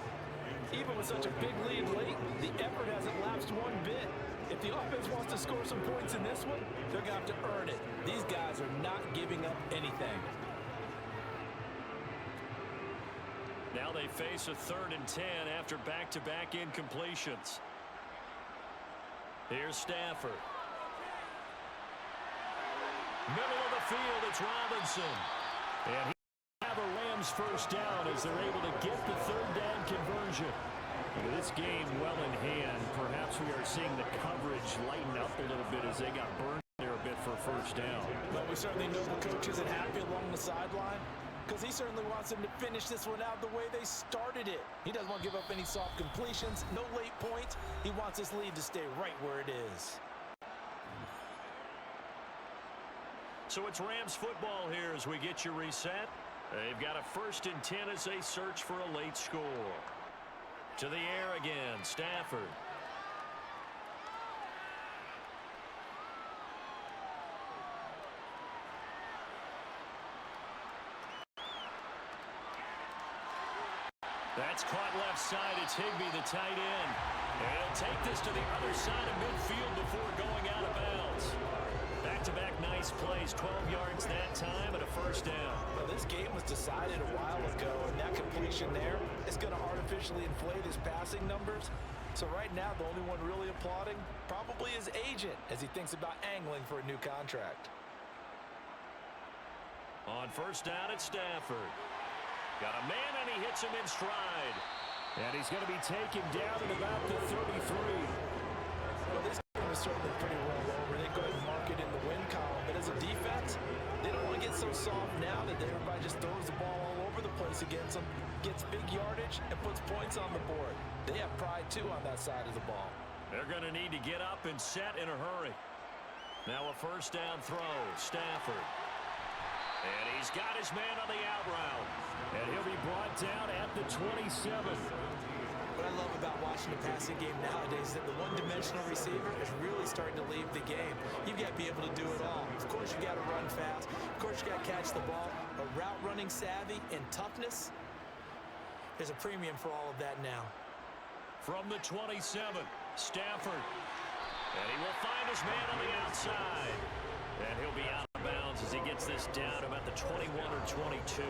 Even with such a big lead late, the effort hasn't lapsed 1 bit. If the offense wants to score some points in this one, they're going to have to earn it. These guys are not giving up anything. Now they face a 3rd and 10 after back-to-back incompletions. Here's Stafford. Middle of the field, it's Robinson. And he have a Rams first down as they're able to get the 3rd down conversion. With this game well in hand, perhaps we are seeing the coverage lighten up a little bit as they got burned there a bit for first down. But we certainly know the coach isn't happy along the sideline because he certainly wants them to finish this one out the way they started it. He doesn't want to give up any soft completions, no late points. He wants this lead to stay right where it is. So it's Rams football here as we get you reset. They've got a 1st and 10 as they search for a late score. To the air again, Stafford. That's caught left side. It's Higbee, the tight end. And he'll take this to the other side of midfield before going out of bounds. Back-to-back nice plays, 12 yards that time and a first down. Well, this game was decided a while ago, and that completion there is going to artificially inflate his passing numbers. So right now, the only one really applauding probably his agent as he thinks about angling for a new contract. On first down at Stafford. Got a man, and he hits him in stride. And he's going to be taken down at about the 33. Well, this game is certainly pretty well over. They go ahead and mark it in the win column. But as a defense, they don't want to get so soft now that everybody just throws the ball all over the place against them, gets big yardage, and puts points on the board. They have pride, too, on that side of the ball. They're going to need to get up and set in a hurry. Now a first down throw. Stafford. And he's got his man on the out route. And he'll be brought down at the 27. What I love about watching the passing game nowadays is that the one-dimensional receiver is really starting to leave the game. You've got to be able to do it all. Of course, you got to run fast. Of course, you got to catch the ball. But route running savvy and toughness, there's a premium for all of that now. From the 27, Stafford. And he will find his man on the outside. And he'll be out of bounds as he gets this down about the 21 or 22.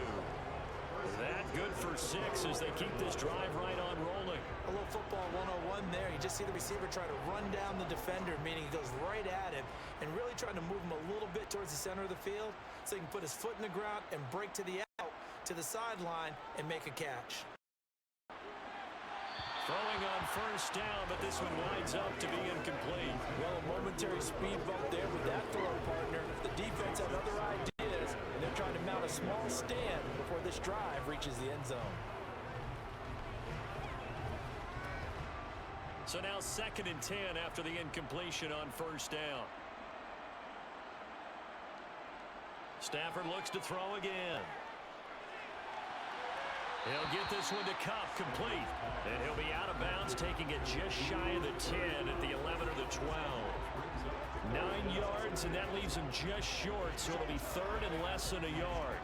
That good for 6 as they keep this drive right on rolling. A little football 101 there. You just see the receiver try to run down the defender, meaning he goes right at him and really trying to move him a little bit towards the center of the field so he can put his foot in the ground and break to the out, to the sideline, and make a catch. Throwing on first down, but this one winds up to be incomplete. Well, a momentary speed bump there with that throw partner. The defense had other ideas, and they're trying to mount a small stand before this drive reaches the end zone. So now 2nd and 10 after the incompletion on first down. Stafford looks to throw again. He'll get this one to Cup, complete. And he'll be out of bounds, taking it just shy of the 10 at the 11 or the 12. 9 yards, and that leaves him just short, so it'll be 3rd and less than a yard.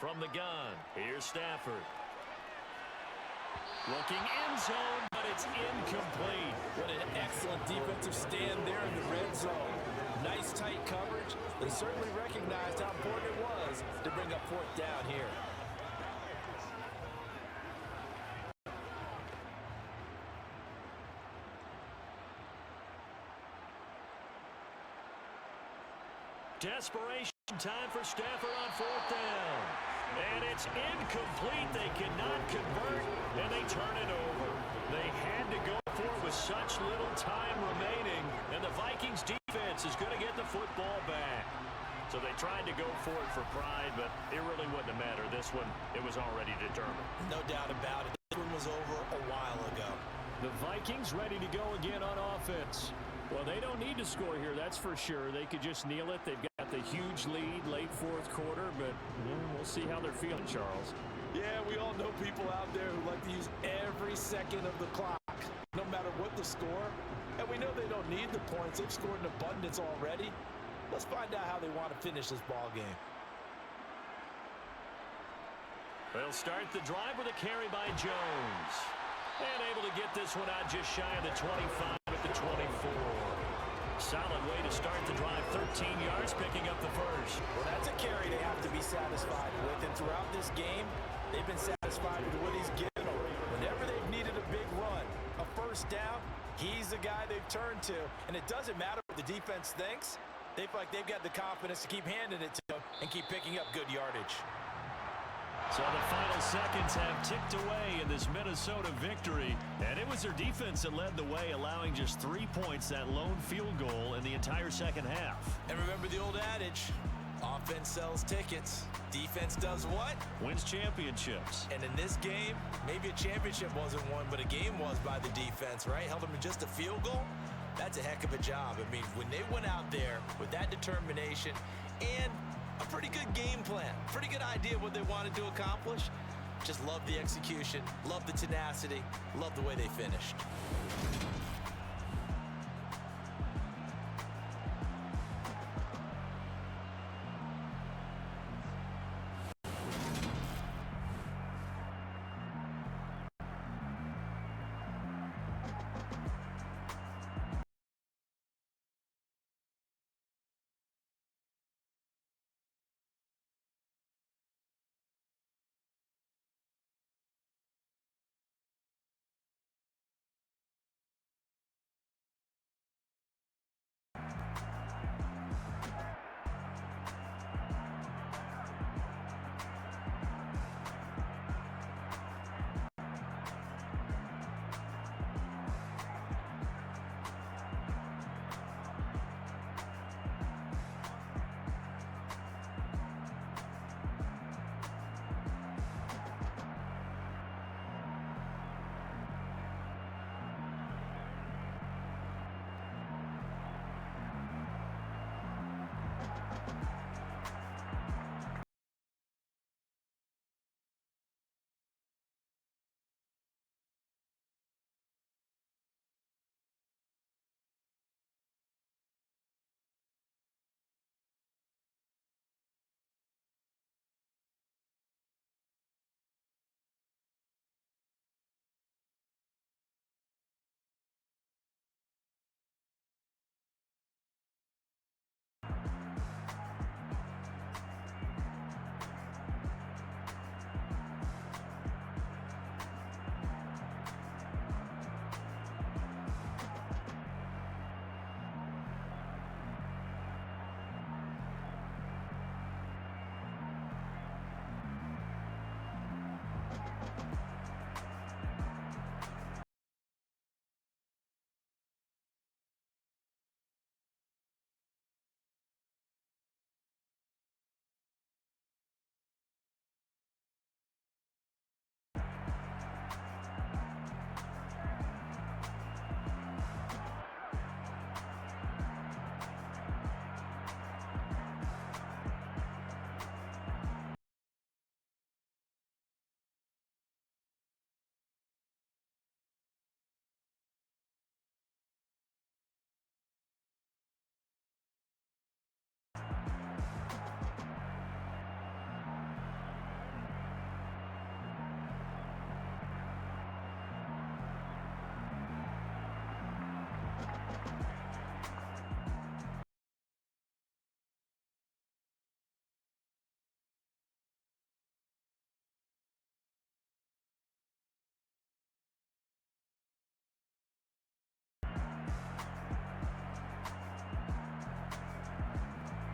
From the gun, here's Stafford. Looking end zone, but it's incomplete. What an excellent defensive stand there in the red zone. Nice tight coverage. They certainly recognized how important it was to bring up 4th down here. Desperation time for Stafford on 4th down. And it's incomplete. They cannot convert, and they turn it over. They had to go for it with such little time remaining, and the Vikings defense is going to get the football back. So they tried to go for it for pride, but it really wouldn't have mattered. This one, it was already determined. No doubt about it. This one was over a while ago. The Vikings ready to go again on offense. Well, they don't need to score here, that's for sure. They could just kneel it. They've got the huge lead late 4th quarter, but we'll see how they're feeling, Charles. Yeah, we all know people out there who like to use every second of the clock, no matter what the score. And we know they don't need the points. They've scored in abundance already. Let's find out how they want to finish this ball game. They'll start the drive with a carry by Jones. And able to get this one out just shy of the 25 at the 24. Solid way to start the drive. 13 yards, picking up the first. Well, that's a carry they have to be satisfied with. And throughout this game, they've been satisfied with what he's given them. Whenever they've needed a big run, a first down, he's the guy they've turned to. And it doesn't matter what the defense thinks. They feel like they've got the confidence to keep handing it to him and keep picking up good yardage. So the final seconds have ticked away in this Minnesota victory. And it was their defense that led the way, allowing just 3 points, that lone field goal in the entire second half. And remember the old adage, offense sells tickets. Defense does what? Wins championships. And in this game, maybe a championship wasn't won, but a game was by the defense, right? Held them to just a field goal. That's a heck of a job. I mean, when they went out there with that determination and a pretty good game plan, pretty good idea of what they wanted to accomplish, Just love the execution, love the tenacity, love the way they finished.